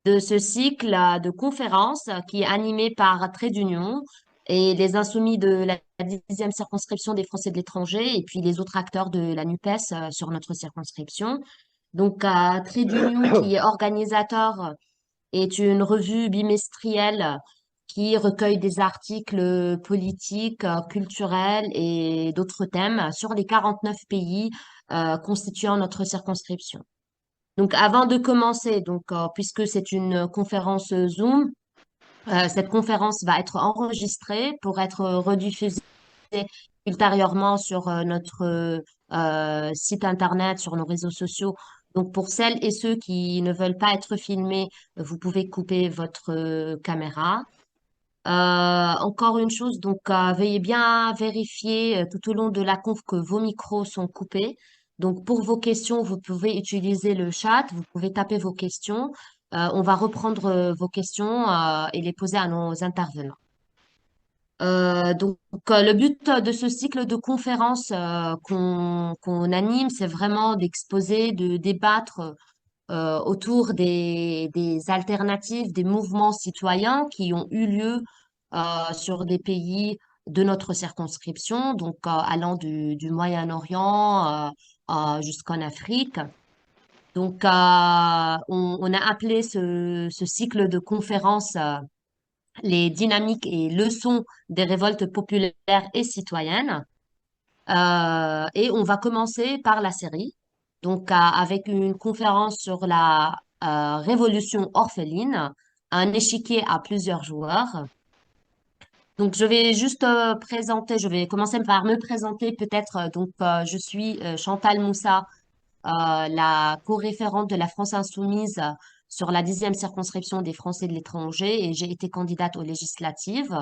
de ce cycle de conférences qui est animé par Trait d'Union et les insoumis de la 10e circonscription des Français de l'étranger et puis les autres acteurs de la NUPES sur notre circonscription. Donc, Trait d'Union, qui est organisateur, est une revue bimestrielle qui recueille des articles politiques, culturels et d'autres thèmes sur les 49 pays constituant notre circonscription. Donc, avant de commencer, puisque c'est une conférence Zoom, cette conférence va être enregistrée pour être rediffusée ultérieurement sur notre site internet, sur nos réseaux sociaux. Donc, pour celles et ceux qui ne veulent pas être filmés, vous pouvez couper votre caméra. Encore une chose, veuillez bien vérifier tout au long de la conf que vos micros sont coupés. Donc, pour vos questions, vous pouvez utiliser le chat, vous pouvez taper vos questions. On va reprendre vos questions et les poser à nos intervenants. Le but de ce cycle de conférences qu'on anime, c'est vraiment d'exposer, de débattre autour des alternatives, des mouvements citoyens qui ont eu lieu sur des pays de notre circonscription, allant du Moyen-Orient jusqu'en Afrique. On a appelé ce cycle de conférences les dynamiques et leçons des révoltes populaires et citoyennes. Et on va commencer par la série, avec une conférence sur la révolution orpheline, un échiquier à plusieurs joueurs. Donc, je vais juste présenter, je vais commencer par me présenter peut-être. Je suis Chantal Moussa, la co-référente de la France Insoumise sur la 10e circonscription des Français de l'étranger et j'ai été candidate aux législatives.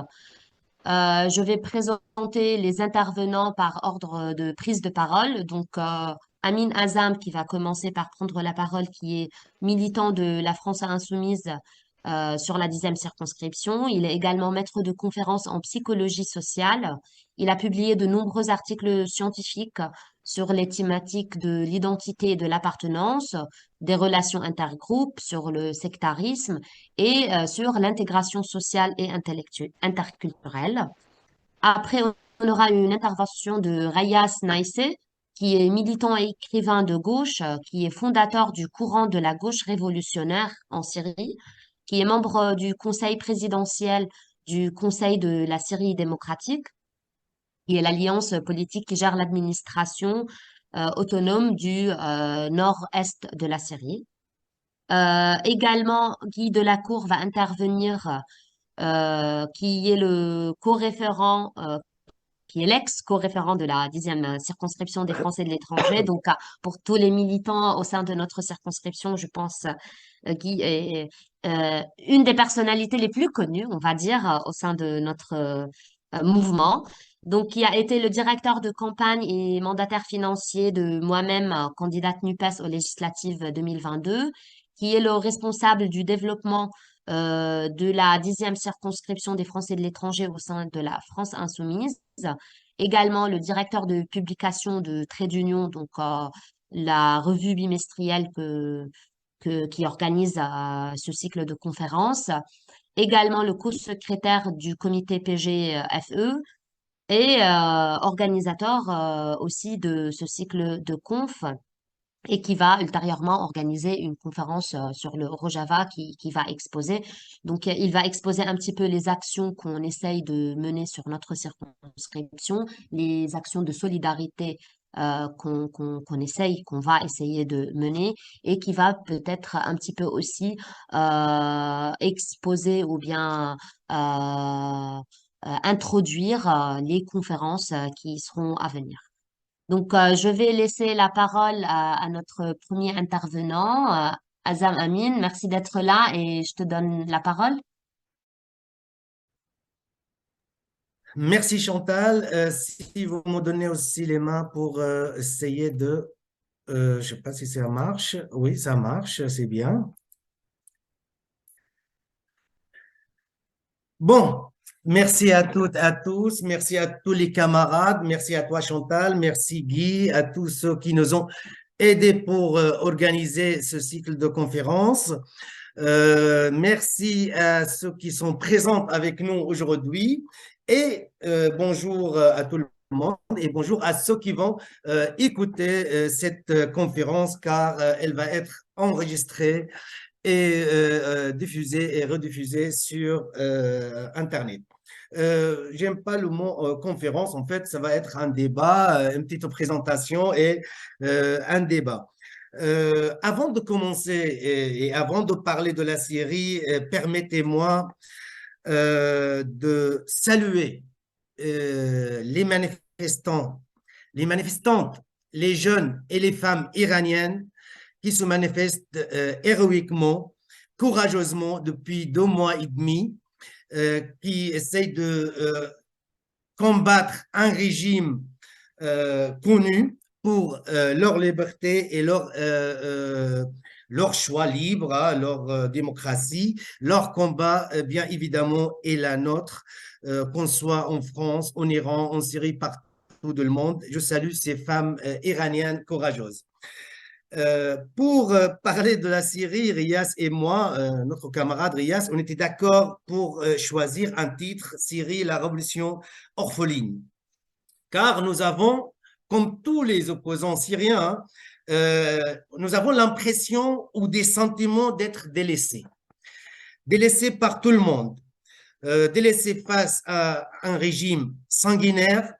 Je vais présenter les intervenants par ordre de prise de parole. Amin Azam qui va commencer par prendre la parole, qui est militant de la France Insoumise sur la 10e circonscription. Il est également maître de conférences en psychologie sociale. Il a publié de nombreux articles scientifiques sur les thématiques de l'identité et de l'appartenance, des relations intergroupes, sur le sectarisme et sur l'intégration sociale et interculturelle. Après, on aura une intervention de Rayas Naïsé, qui est militant et écrivain de gauche, qui est fondateur du courant de la gauche révolutionnaire en Syrie, qui est membre du conseil présidentiel du Conseil de la Syrie démocratique, qui est l'alliance politique qui gère l'administration autonome du nord-est de la Syrie. Également, Guy Delacour va intervenir, qui est le co-référent, qui est l'ex-co-référent de la 10e circonscription des Français de l'étranger. Pour tous les militants au sein de notre circonscription, je pense Guy est une des personnalités les plus connues, on va dire, au sein de notre mouvement. Donc, qui a été le directeur de campagne et mandataire financier de moi-même, candidate NUPES aux législatives 2022, qui est le responsable du développement de la 10e circonscription des Français de l'étranger au sein de la France Insoumise. Également le directeur de publication de Trait d'Union, la revue bimestrielle qui organise ce cycle de conférences. Également le co-secrétaire du comité PGFE et organisateur aussi de ce cycle de conf et qui va ultérieurement organiser une conférence sur le Rojava qui va exposer. Il va exposer un petit peu les actions qu'on essaye de mener sur notre circonscription, les actions de solidarité qu'on va essayer de mener et qui va peut-être un petit peu aussi exposer ou bien introduire les conférences qui seront à venir. Je vais laisser la parole à notre premier intervenant, Azam Amin. Merci d'être là et je te donne la parole. Merci Chantal. Si vous me donnez aussi les mains pour essayer de... je ne sais pas si ça marche. Oui, ça marche, c'est bien. Bon, merci à toutes, à tous. Merci à tous les camarades. Merci à toi Chantal. Merci Guy, à tous ceux qui nous ont aidés pour organiser ce cycle de conférences. Merci à ceux qui sont présents avec nous aujourd'hui et bonjour à tout le monde et bonjour à ceux qui vont écouter cette conférence car elle va être enregistrée et diffusée et rediffusée sur Internet. J'aime pas le mot conférence, en fait, ça va être un débat, une petite présentation et un débat. Avant de commencer et avant de parler de la série, permettez-moi de saluer les manifestantes, les jeunes et les femmes iraniennes qui se manifestent héroïquement, courageusement depuis 2 mois et demi, qui essayent de combattre un régime connu pour leur liberté et leur choix libre, hein, leur démocratie. Leur combat, bien évidemment, est la nôtre, qu'on soit en France, en Iran, en Syrie, partout dans le monde. Je salue ces femmes iraniennes courageuses. Pour parler de la Syrie, Rias et moi, notre camarade Rias, on était d'accord pour choisir un titre, Syrie, la révolution orpheline. Car nous avons, comme tous les opposants syriens, hein, nous avons l'impression ou des sentiments d'être délaissés. Délaissés par tout le monde. Délaissés face à un régime sanguinaire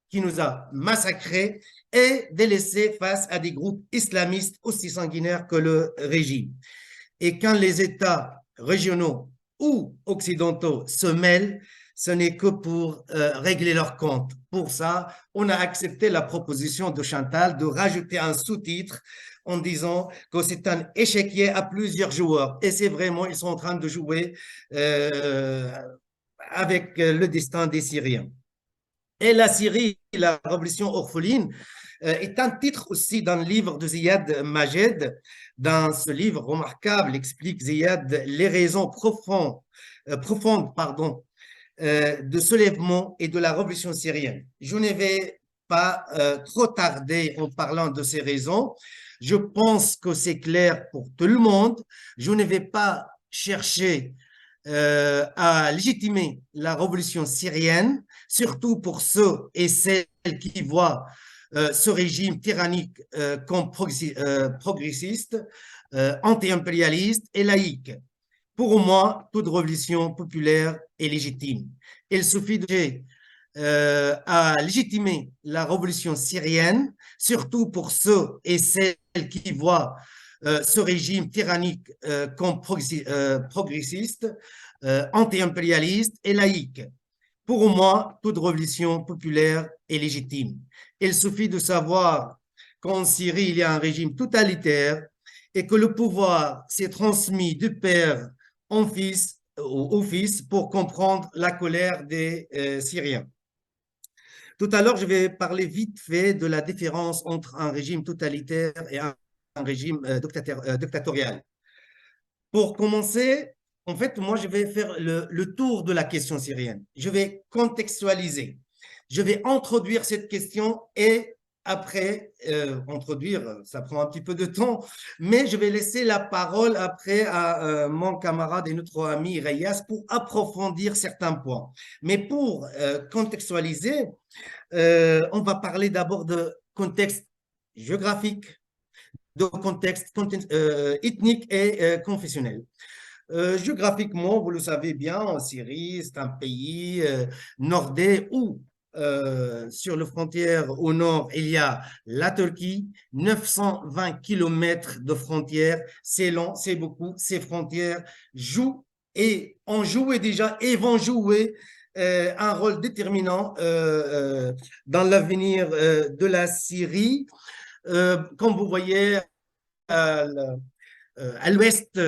qui nous a massacrés et délaissés face à des groupes islamistes aussi sanguinaires que le régime. Et quand les États régionaux ou occidentaux se mêlent, ce n'est que pour régler leurs comptes. Pour ça, on a accepté la proposition de Chantal de rajouter un sous-titre en disant que c'est un échiquier à plusieurs joueurs. Et c'est vraiment, ils sont en train de jouer avec le destin des Syriens. Et la Syrie, la révolution orpheline, est un titre aussi dans le livre de Ziad Majed. Dans ce livre remarquable, explique Ziad les raisons profondes de soulèvement et de la révolution syrienne. Je ne vais pas trop tarder en parlant de ces raisons. Je pense que c'est clair pour tout le monde. Je ne vais pas chercher à légitimer la révolution syrienne, surtout pour ceux et celles qui voient ce régime tyrannique comme progressiste, anti-impérialiste et laïque. Pour moi, toute révolution populaire est légitime. Il suffit de à légitimer la révolution syrienne, surtout pour ceux et celles qui voient ce régime tyrannique comme progressiste, anti-impérialiste et laïque. Pour moi, toute révolution populaire est légitime. Il suffit de savoir qu'en Syrie, il y a un régime totalitaire et que le pouvoir s'est transmis du père au fils pour comprendre la colère des Syriens. Tout à l'heure, je vais parler vite fait de la différence entre un régime totalitaire et un régime dictatorial. Pour commencer, en fait, moi, je vais faire le tour de la question syrienne. Je vais contextualiser. Je vais introduire cette question et après, introduire, ça prend un petit peu de temps, mais je vais laisser la parole après à mon camarade et notre ami Reyes pour approfondir certains points. Mais pour contextualiser, on va parler d'abord de contexte géographique, de contexte ethnique et confessionnel. Géographiquement, vous le savez bien, en Syrie, c'est un pays nordais où, sur les frontières au nord, il y a la Turquie, 920 kilomètres de frontières. C'est long, c'est beaucoup. Ces frontières jouent et ont joué déjà et vont jouer un rôle déterminant dans l'avenir de la Syrie. Comme vous voyez, à l'ouest,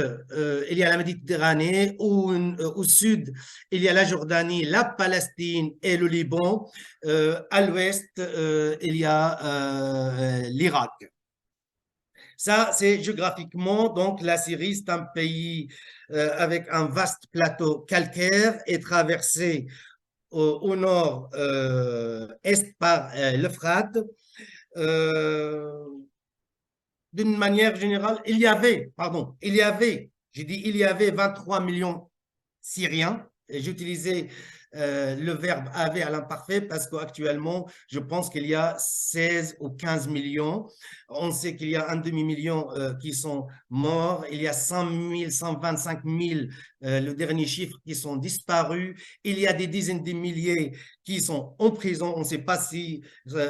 il y a la Méditerranée, au sud, il y a la Jordanie, la Palestine et le Liban. À l'ouest, il y a l'Irak. Ça, c'est géographiquement, donc la Syrie, c'est un pays avec un vaste plateau calcaire et traversé au nord-est par l'Euphrate. D'une manière générale, il y avait J'ai dit il y avait 23 millions Syriens. J'utilisais le verbe avait à l'imparfait parce qu'actuellement, je pense qu'il y a 16 ou 15 millions. On sait qu'il y a un demi-million qui sont morts. Il y a 100 000, 125 000, le dernier chiffre, qui sont disparus. Il y a des dizaines de milliers qui sont en prison. On ne sait pas si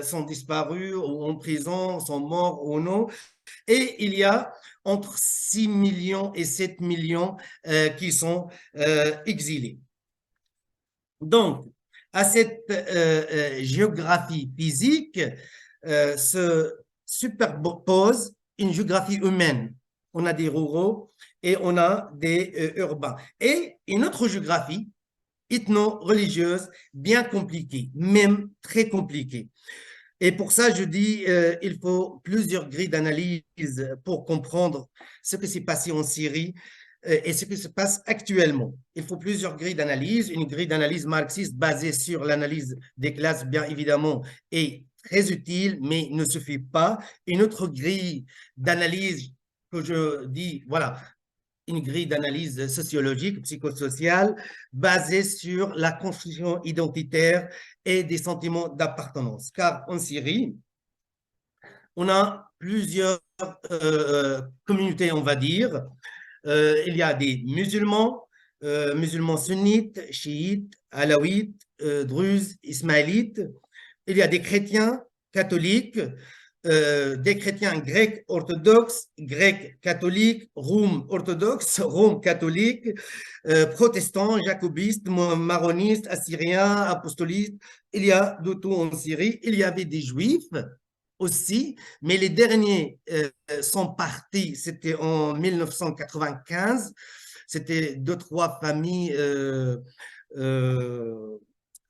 sont disparus ou en prison, sont morts ou non. Et il y a entre 6 millions et 7 millions qui sont exilés. Donc, à cette géographie physique se superpose une géographie humaine. On a des ruraux et on a des urbains. Et une autre géographie ethno-religieuse bien compliquée, même très compliquée. Et pour ça, je dis, il faut plusieurs grilles d'analyse pour comprendre ce qui s'est passé en Syrie et ce qui se passe actuellement. Il faut plusieurs grilles d'analyse. Une grille d'analyse marxiste basée sur l'analyse des classes, bien évidemment, est très utile, mais ne suffit pas. Une autre grille d'analyse que je dis, voilà, une grille d'analyse sociologique, psychosociale, basée sur la construction identitaire et des sentiments d'appartenance. Car en Syrie, on a plusieurs communautés, on va dire. Il y a des musulmans, musulmans sunnites, chiites, alaouites, druzes, ismaélites. Il y a des chrétiens catholiques, des chrétiens grecs orthodoxes, grecs catholiques, roms orthodoxes, roms catholiques, protestants, jacobistes, maronistes, assyriens, apostolistes. Il y a de tout en Syrie. Il y avait des juifs aussi, mais les derniers sont partis, c'était en 1995, c'était deux, trois familles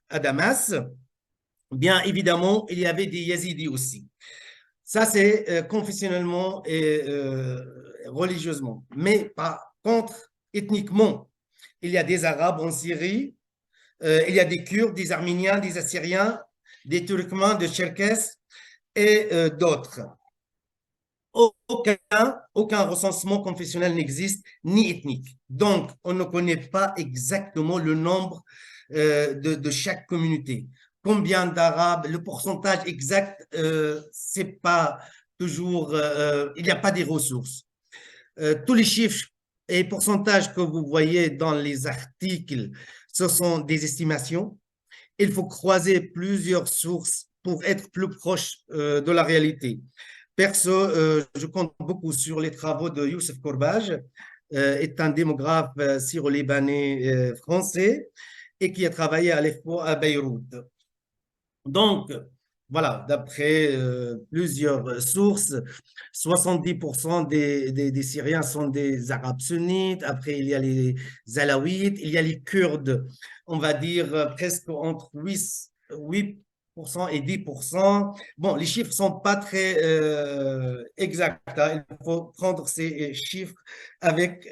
à Damas. Bien évidemment, il y avait des Yazidis aussi. Ça, c'est confessionnellement et religieusement. Mais par contre, ethniquement, il y a des Arabes en Syrie, il y a des Kurdes, des Arméniens, des Assyriens, des Turkmènes, des Tcherkesses et d'autres. Aucun recensement confessionnel n'existe, ni ethnique. Donc, on ne connaît pas exactement le nombre de chaque communauté. Combien d'Arabes, le pourcentage exact, c'est pas toujours, il n'y a pas des ressources. Tous les chiffres et pourcentages que vous voyez dans les articles, ce sont des estimations. Il faut croiser plusieurs sources pour être plus proche de la réalité. Perso, je compte beaucoup sur les travaux de Youssef Kourbaj, est un démographe syro-libanais français et qui a travaillé à l'EFPO à Beyrouth. Donc, voilà, d'après plusieurs sources, 70% des Syriens sont des Arabes sunnites. Après, il y a les Alaouites, il y a les Kurdes, on va dire presque entre 8% et 10%. Bon, les chiffres ne sont pas très exacts, hein. Il faut prendre ces chiffres avec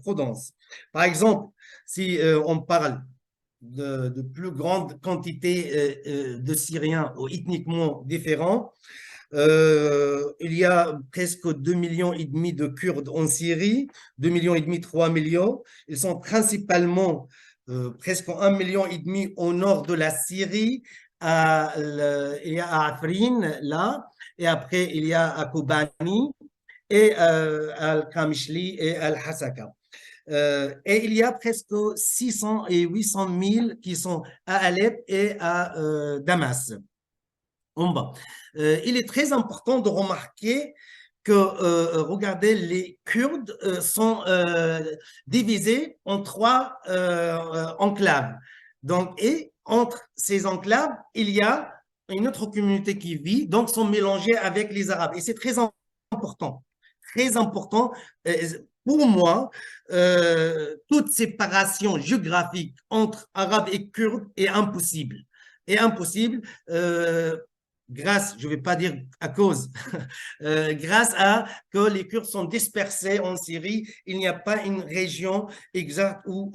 prudence. Par exemple, si on parle de plus grande quantité de Syriens ethniquement différents. Il y a presque 2,5 millions de Kurdes en Syrie, 2,5 millions, 3 millions. Ils sont principalement presque 1,5 million au nord de la Syrie. Il y a à Afrin, là, et après il y a à Kobani, et à Al-Kamishli et à Al-Hasaka. Et il y a presque 600 et 800 000 qui sont à Alep et à Damas, en bas. Il est très important de remarquer que, regardez, les Kurdes sont divisés en trois enclaves. Donc, et entre ces enclaves, il y a une autre communauté qui vit, donc sont mélangés avec les Arabes. Et c'est très important. Très important. Pour moi, toute séparation géographique entre Arabes et Kurdes est impossible. Est impossible grâce, je ne vais pas dire à cause, grâce à que les Kurdes sont dispersés en Syrie. Il n'y a pas une région exacte où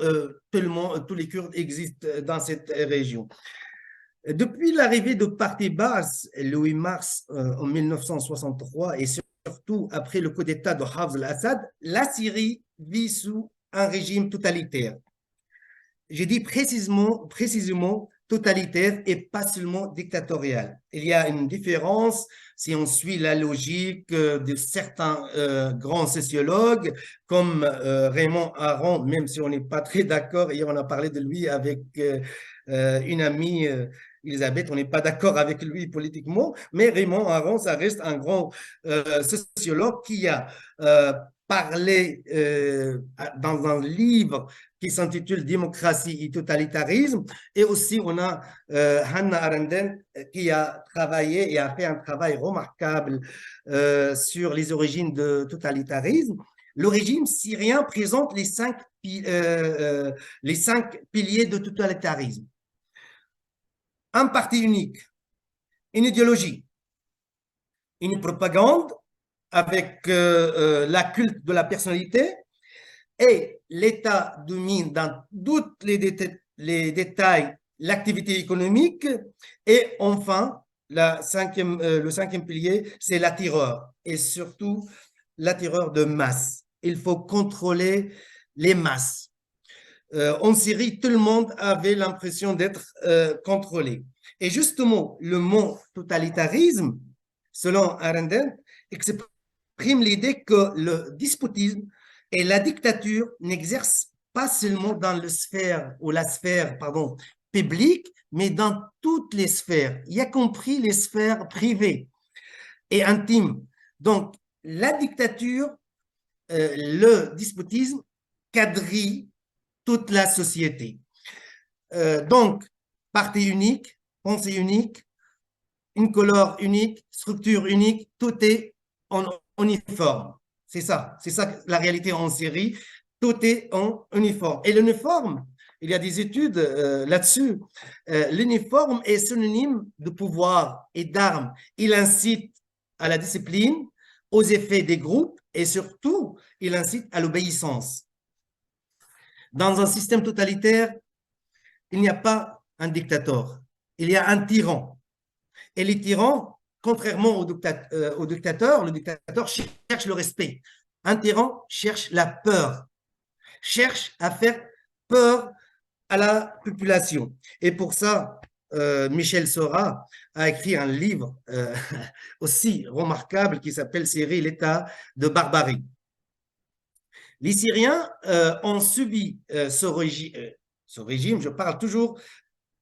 tous les Kurdes existent dans cette région. Depuis l'arrivée de Parti Baas le 8 mars en 1963 et surtout après le coup d'État de Hafez al-Assad, la Syrie vit sous un régime totalitaire. J'ai dit précisément totalitaire et pas seulement dictatorial. Il y a une différence si on suit la logique de certains grands sociologues comme Raymond Aron, même si on n'est pas très d'accord, hier on a parlé de lui avec une amie Elisabeth, on n'est pas d'accord avec lui politiquement, mais Raymond Aron, ça reste un grand sociologue qui a parlé dans un livre qui s'intitule Démocratie et totalitarisme. Et aussi, on a Hannah Arendt qui a travaillé et a fait un travail remarquable sur les origines du totalitarisme. Le régime syrien présente les cinq piliers de totalitarisme. Un parti unique, une idéologie, une propagande avec la culte de la personnalité, et l'État domine dans tous les détails l'activité économique. Et enfin, le cinquième pilier, c'est la terreur, et surtout la terreur de masse. Il faut contrôler les masses. En Syrie, tout le monde avait l'impression d'être contrôlé. Et justement, le mot totalitarisme, selon Arendt, exprime l'idée que le despotisme et la dictature n'exercent pas seulement dans la sphère publique, mais dans toutes les sphères, y compris les sphères privées et intimes. Donc, la dictature, le despotisme quadrille toute la société. Donc, parti unique, pensée unique, une couleur unique, structure unique, tout est en uniforme. C'est ça la réalité en Syrie. Tout est en uniforme. Et l'uniforme, il y a des études là-dessus. L'uniforme est synonyme de pouvoir et d'armes. Il incite à la discipline, aux effets des groupes et surtout, il incite à l'obéissance. Dans un système totalitaire, il n'y a pas un dictateur, il y a un tyran. Et les tyrans, contrairement au dictateur, le dictateur cherche le respect. Un tyran cherche la peur, cherche à faire peur à la population. Et pour ça, Michel Seurat a écrit un livre aussi remarquable qui s'appelle Syrie, l'état de barbarie. Les Syriens ont subi ce régime, je parle toujours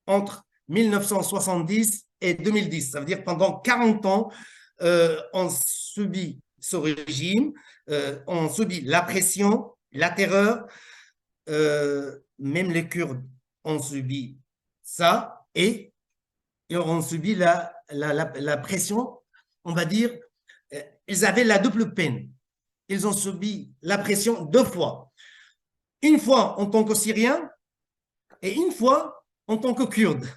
entre 1970 et 2010, ça veut dire pendant 40 ans, on subit ce régime, on subit la pression, la terreur, même les Kurdes ont subi ça et ont subi la pression, on va dire, ils avaient la double peine. Ils ont subi la pression 2 fois. Une fois en tant que Syriens et une fois en tant que Kurdes.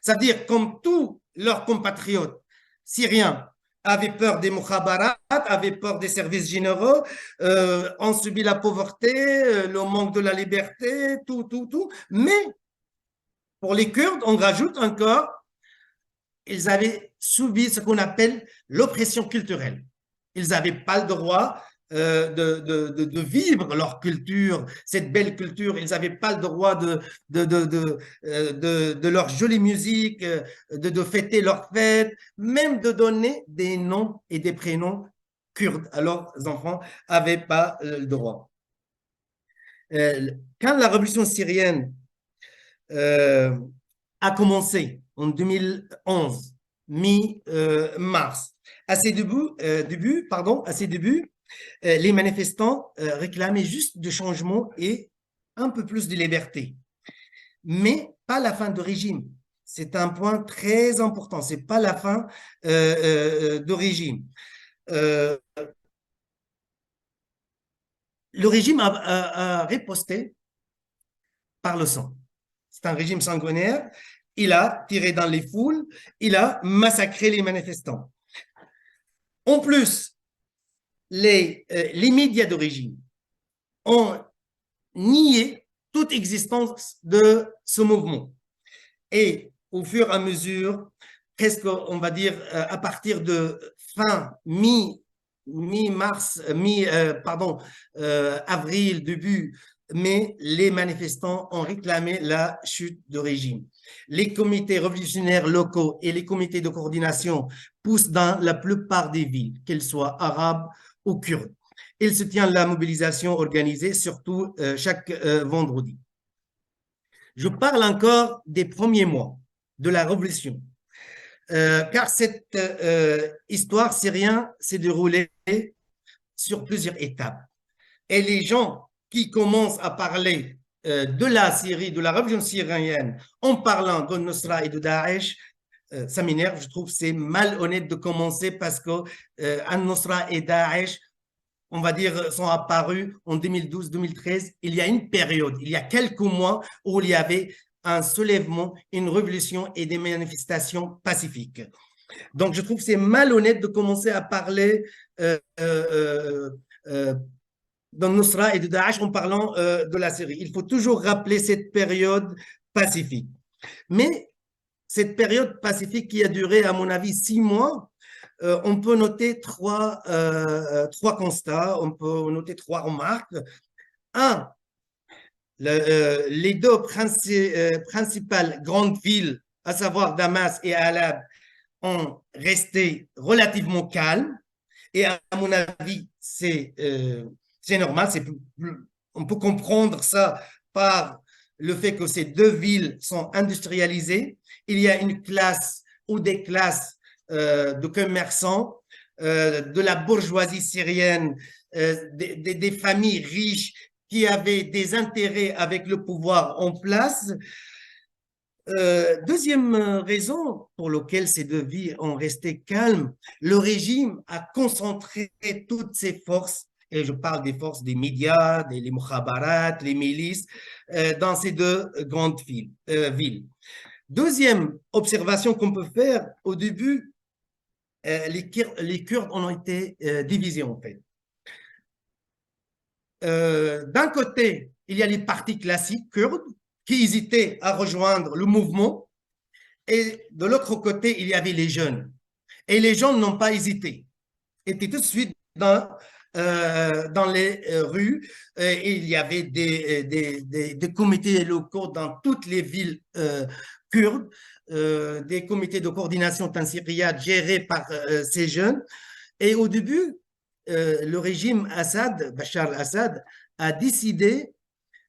Ça veut dire comme tous leurs compatriotes syriens avaient peur des mukhabarat, avaient peur des services généraux, ont subi la pauvreté, le manque de la liberté, tout. Mais pour les Kurdes, on rajoute encore, ils avaient subi ce qu'on appelle l'oppression culturelle. Ils n'avaient pas le droit de vivre leur culture, cette belle culture. Ils n'avaient pas le droit de leur jolie musique, de fêter leurs fêtes, même de donner des noms et des prénoms kurdes à leurs enfants n'avaient pas le droit. Quand la révolution syrienne a commencé en 2011, mi-mars, à ses débuts, les manifestants réclamaient juste du changement et un peu plus de liberté, mais pas la fin du régime. C'est un point très important. C'est pas la fin du régime. Le régime a riposté par le sang. C'est un régime sanguinaire. Il a tiré dans les foules. Il a massacré les manifestants. En plus, les médias d'origine ont nié toute existence de ce mouvement. Et au fur et à mesure, presque, on va dire, à partir de fin mi-mars, pardon, avril, début mai, les manifestants ont réclamé la chute du régime. Les comités révolutionnaires locaux et les comités de coordination poussent dans la plupart des villes, qu'elles soient arabes ou kurdes. Il se tient la mobilisation organisée, surtout chaque vendredi. Je parle encore des premiers mois de la révolution, car cette histoire syrienne s'est déroulée sur plusieurs étapes. Et les gens qui commencent à parler de la Syrie, de la révolution syrienne, en parlant de Nusra et de Daesh, ça m'énerve, je trouve que c'est malhonnête de commencer parce que Al-Nusra et Daesh, on va dire, sont apparus en 2012-2013. Il y a une période, il y a quelques mois où il y avait un soulèvement, une révolution et des manifestations pacifiques. Donc, je trouve que c'est malhonnête de commencer à parler dans Nusra et de Daesh en parlant de la Syrie. Il faut toujours rappeler cette période pacifique. Mais cette période pacifique qui a duré, à mon avis, 6 mois, on peut noter trois constats, on peut noter 3 remarques. Un, les deux principales grandes villes, à savoir Damas et Alab, ont resté relativement calmes. Et à mon avis, c'est normal. On peut comprendre ça par le fait que ces deux villes sont industrialisées. Il y a une classe ou des classes de commerçants, de la bourgeoisie syrienne, des familles riches qui avaient des intérêts avec le pouvoir en place. Deuxième raison pour laquelle ces deux villes ont resté calmes, le régime a concentré toutes ses forces, et je parle des forces des médias, les mukhabarat, les milices, dans ces deux grandes villes. Deuxième observation qu'on peut faire, au début, les Kurdes ont été divisés en fait. D'un côté, il y a les partis classiques kurdes qui hésitaient à rejoindre le mouvement, et de l'autre côté, il y avait les jeunes. Et les jeunes n'ont pas hésité, étaient tout de suite dans les rues. Et il y avait des comités locaux dans toutes les villes kurdes, des comités de coordination tansiriat gérés par ces jeunes. Et au début, le régime Assad, Bachar al-Assad, a décidé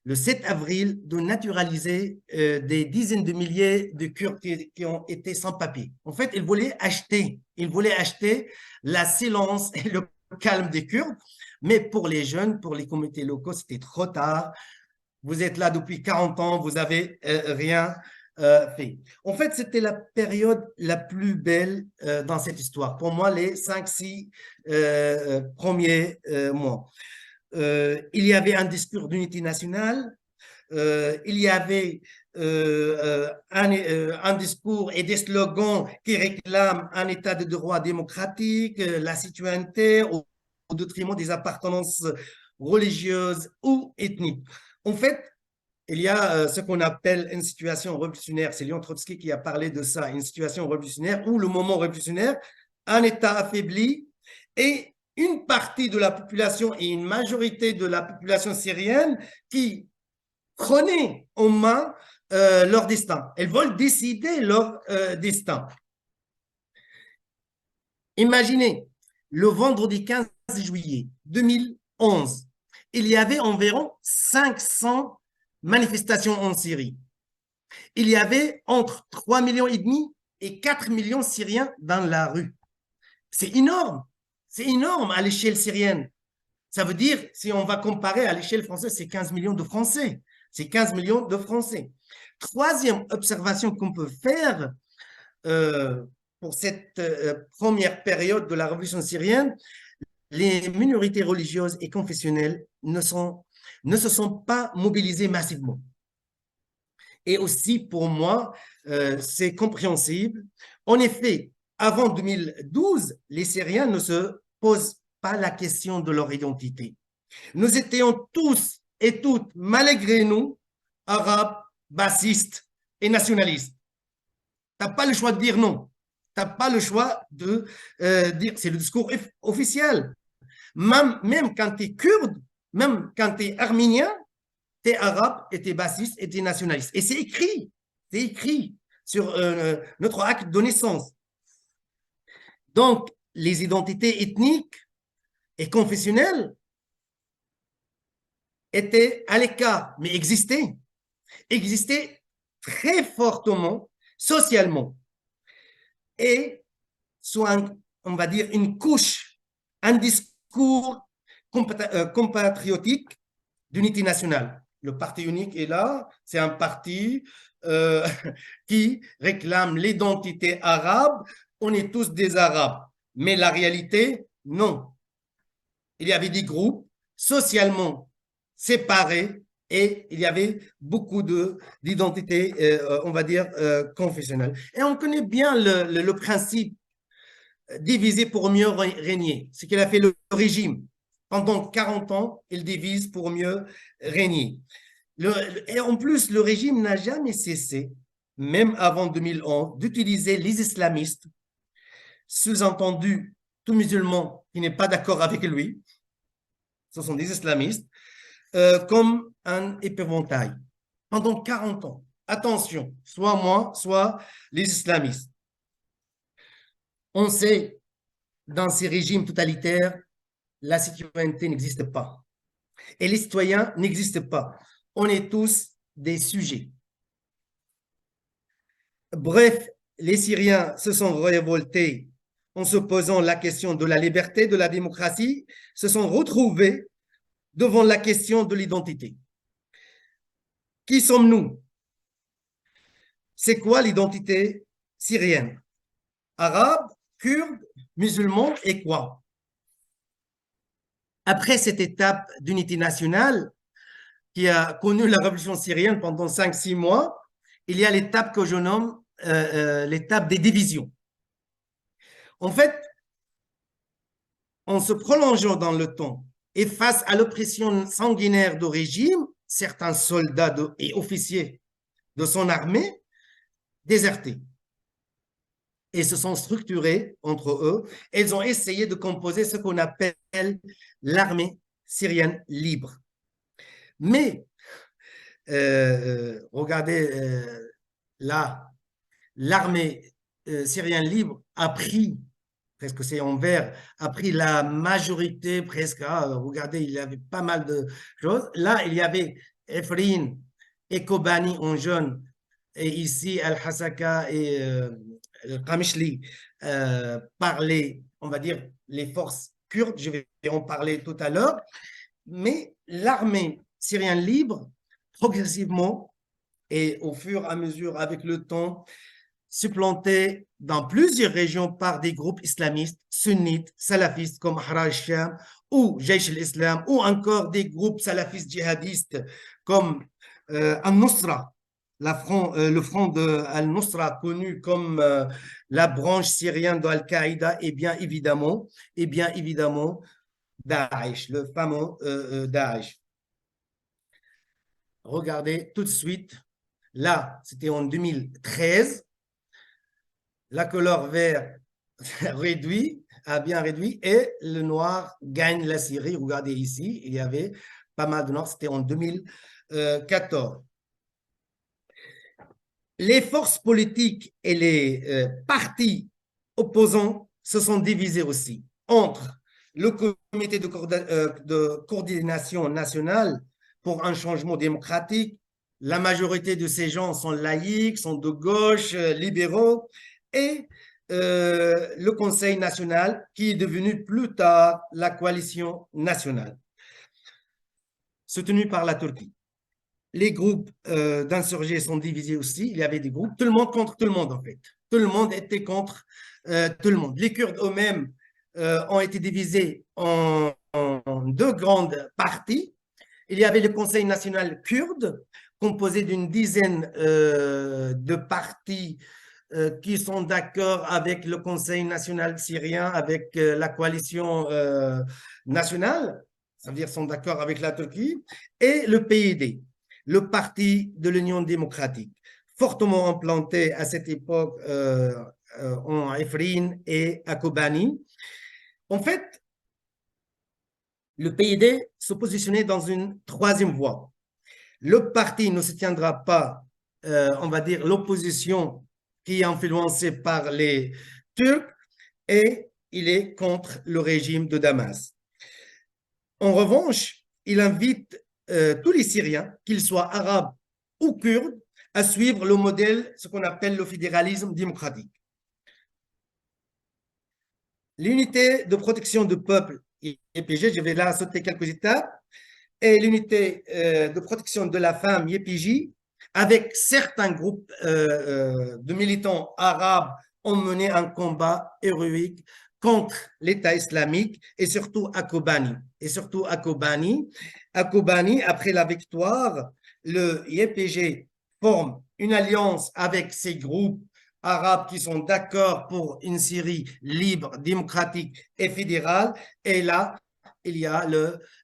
le 7 avril de naturaliser des dizaines de milliers de Kurdes qui ont été sans papier. En fait, ils voulaient acheter la silence et le calme des Kurdes, mais pour les jeunes, pour les comités locaux, c'était trop tard. Vous êtes là depuis 40 ans, vous n'avez rien fait. En fait, c'était la période la plus belle dans cette histoire. Pour moi, les 5-6 premiers mois. Il y avait un discours d'unité nationale, il y avait un discours et des slogans qui réclament un état de droit démocratique, la citoyenneté au détriment des appartenances religieuses ou ethniques. En fait, il y a ce qu'on appelle une situation révolutionnaire. C'est Léon Trotsky qui a parlé de ça, une situation révolutionnaire ou le moment révolutionnaire, un État affaibli et une partie de la population et une majorité de la population syrienne qui prenaient en main leur destin. Elles veulent décider leur destin. Imaginez, le vendredi 15 juillet 2011, il y avait environ 500 manifestations en Syrie. Il y avait entre 3,5 millions et 4 millions de Syriens dans la rue. C'est énorme. C'est énorme à l'échelle syrienne. Ça veut dire, si on va comparer à l'échelle française, c'est 15 millions de Français. C'est 15 millions de Français. Troisième observation qu'on peut faire pour cette première période de la révolution syrienne, les minorités religieuses et confessionnelles ne se sont pas mobilisées massivement. Et aussi, pour moi, c'est compréhensible. En effet, avant 2012, les Syriens ne se posent pas la question de leur identité. Nous étions tous et toutes, malgré nous, arabes, bassistes et nationalistes. Tu n'as pas le choix de dire non. Tu n'as pas le choix de dire, c'est le discours officiel. Même quand tu es kurde, même quand tu es arménien, tu es arabe et tu es bassiste et tu es nationaliste. Et c'est écrit sur notre acte de naissance. Donc, les identités ethniques et confessionnelles étaient à l'écart, mais existaient très fortement, socialement, et sous on va dire, une couche, un discours compatriotique d'unité nationale. Le parti unique est là, c'est un parti euh, qui réclame l'identité arabe. On est tous des Arabes. Mais la réalité, non. Il y avait des groupes socialement séparés et il y avait beaucoup d'identités, on va dire, confessionnelles. Et on connaît bien le principe diviser pour mieux régner. Ce qu'il a fait le régime. Pendant 40 ans, il divise pour mieux régner. Et en plus, le régime n'a jamais cessé, même avant 2011, d'utiliser les islamistes, sous-entendu tout musulman qui n'est pas d'accord avec lui, ce sont des islamistes, comme un épouvantail. Pendant 40 ans. Attention, soit moi, soit les islamistes. On sait, dans ces régimes totalitaires, la citoyenneté n'existe pas. Et les citoyens n'existent pas. On est tous des sujets. Bref, les Syriens se sont révoltés en se posant la question de la liberté, de la démocratie, se sont retrouvés devant la question de l'identité. Qui sommes-nous? C'est quoi l'identité syrienne? Arabe, kurde, musulman et quoi? Après cette étape d'unité nationale qui a connu la révolution syrienne pendant 5-6 mois, il y a l'étape que je nomme l'étape des divisions. En fait, en se prolongeant dans le temps et face à l'oppression sanguinaire du régime, certains soldats et officiers de son armée désertés et se sont structurés entre eux. Ils ont essayé de composer ce qu'on appelle l'armée syrienne libre. Mais, regardez là, l'armée syrienne libre a pris, presque c'est en vert, a pris la majorité, presque, regardez, il y avait pas mal de choses. Là, il y avait Efrin et Kobani en jaune, et ici, Al-Hasaka et Qamishli parlaient, on va dire, les forces kurdes, je vais en parler tout à l'heure, mais l'armée syrienne libre, progressivement, et au fur et à mesure, avec le temps, supplanté dans plusieurs régions par des groupes islamistes, sunnites, salafistes comme Ahrar al-Sham ou Jaish al-Islam, ou encore des groupes salafistes djihadistes comme Al-Nusra, le front de Al-Nusra connu comme la branche syrienne de Al-Qaïda, et bien évidemment Daesh, le fameux Daesh. Regardez tout de suite, là c'était en 2013, la couleur vert a bien réduit, et le noir gagne la Syrie. Regardez ici, il y avait pas mal de noirs, c'était en 2014. Les forces politiques et les partis opposants se sont divisés aussi entre le comité de coordination nationale pour un changement démocratique. La majorité de ces gens sont laïcs, sont de gauche, libéraux, et le Conseil national qui est devenu plus tard la coalition nationale, soutenue par la Turquie. Les groupes d'insurgés sont divisés aussi. Il y avait des groupes, tout le monde contre tout le monde en fait. Tout le monde était contre tout le monde. Les Kurdes eux-mêmes ont été divisés en deux grandes parties. Il y avait le Conseil national kurde, composé d'une dizaine de partis qui sont d'accord avec le Conseil national syrien, avec la coalition nationale, ça veut dire sont d'accord avec la Turquie, et le PID, le Parti de l'Union démocratique, fortement implanté à cette époque en Efrin et à Kobani. En fait, le PID se positionnait dans une troisième voie. Le parti ne se tiendra pas, on va dire, l'opposition qui est influencée par les Turcs et il est contre le régime de Damas. En revanche, il invite tous les Syriens, qu'ils soient arabes ou kurdes, à suivre le modèle, ce qu'on appelle le fédéralisme démocratique. L'unité de protection du peuple, YPG, je vais là sauter quelques étapes, et l'unité de protection de la femme, YPJ, avec certains groupes de militants arabes, ont mené un combat héroïque contre l'État islamique et surtout à Kobani. À Kobani, après la victoire, le YPG forme une alliance avec ces groupes arabes qui sont d'accord pour une Syrie libre, démocratique et fédérale. Et là, il y a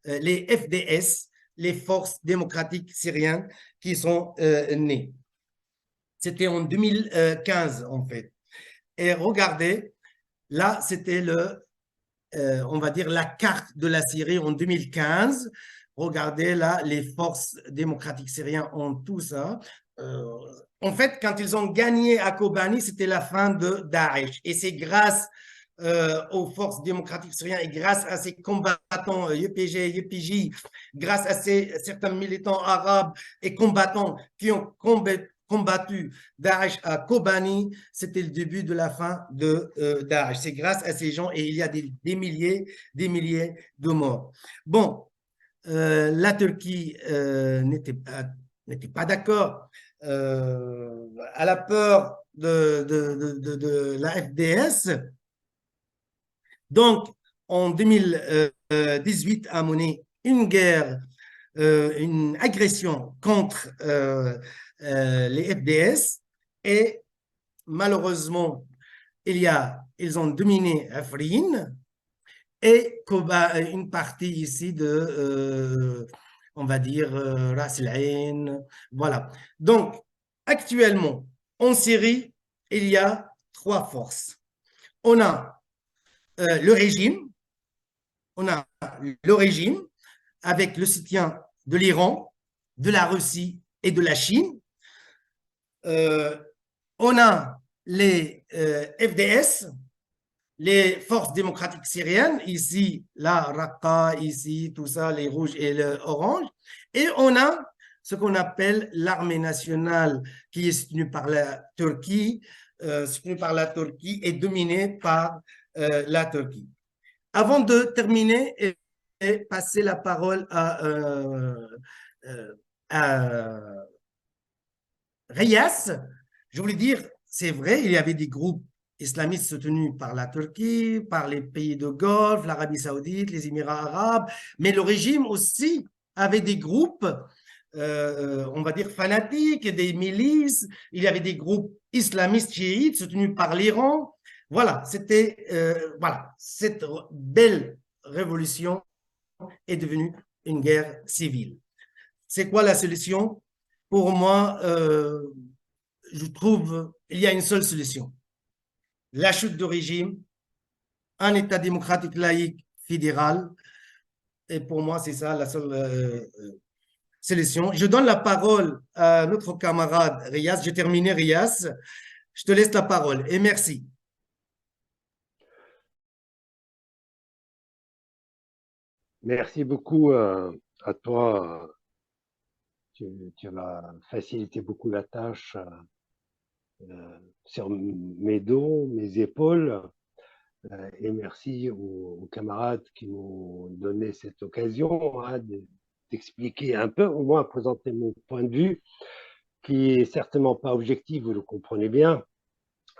les FDS, les forces démocratiques syriennes qui sont nées. C'était en 2015 en fait. Et regardez, là c'était on va dire la carte de la Syrie en 2015. Regardez là, les forces démocratiques syriennes ont tout ça. Euh, En fait, quand ils ont gagné à Kobani, c'était la fin de Daesh. Et c'est grâce aux forces démocratiques syriennes et grâce à ces combattants YPG, YPJ, grâce à certains militants arabes et combattants qui ont combattu Daesh à Kobani, c'était le début de la fin de Daesh. C'est grâce à ces gens et il y a des milliers de morts. Bon, la Turquie n'était pas d'accord à la peur de la FDS. Donc, en 2018, a mené une guerre, une agression contre les FDS et malheureusement, ils ont dominé Afrin et une partie ici de, on va dire, Ras El Ain. Voilà. Donc, actuellement, en Syrie, il y a trois forces. On a le régime, on a le régime avec le soutien de l'Iran, de la Russie et de la Chine. On a les FDS, les forces démocratiques syriennes, ici, la Raqqa, ici, tout ça, les rouges et les oranges. Et on a ce qu'on appelle l'armée nationale qui est soutenue par la Turquie, et dominée par la Turquie. Avant de terminer et passer la parole à Reyes, je voulais dire, c'est vrai, il y avait des groupes islamistes soutenus par la Turquie, par les pays de Golfe, l'Arabie Saoudite, les Émirats arabes, mais le régime aussi avait des groupes, on va dire, fanatiques, des milices. Il y avait des groupes islamistes chiites soutenus par l'Iran. Voilà, voilà, cette belle révolution est devenue une guerre civile. C'est quoi la solution? Pour moi, je trouve qu'il y a une seule solution. La chute du régime, un État démocratique laïque fédéral. Et pour moi, c'est ça la seule solution. Je donne la parole à notre camarade Riaz. J'ai terminé, Riaz. Je te laisse la parole et merci. Merci beaucoup à toi. Tu as facilité beaucoup la tâche sur mes dos, mes épaules. Et merci aux camarades qui m'ont donné cette occasion d'expliquer un peu, au moins présenter mon point de vue, qui est certainement pas objectif, vous le comprenez bien.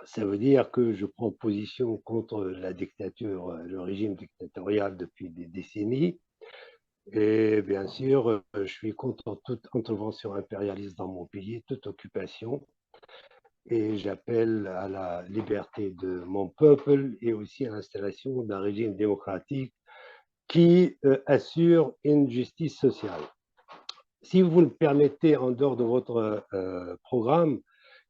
Ça veut dire que je prends position contre la dictature, le régime dictatorial depuis des décennies. Et bien sûr, je suis contre toute intervention impérialiste dans mon pays, toute occupation. Et j'appelle à la liberté de mon peuple et aussi à l'installation d'un régime démocratique qui assure une justice sociale. Si vous le permettez, en dehors de votre programme,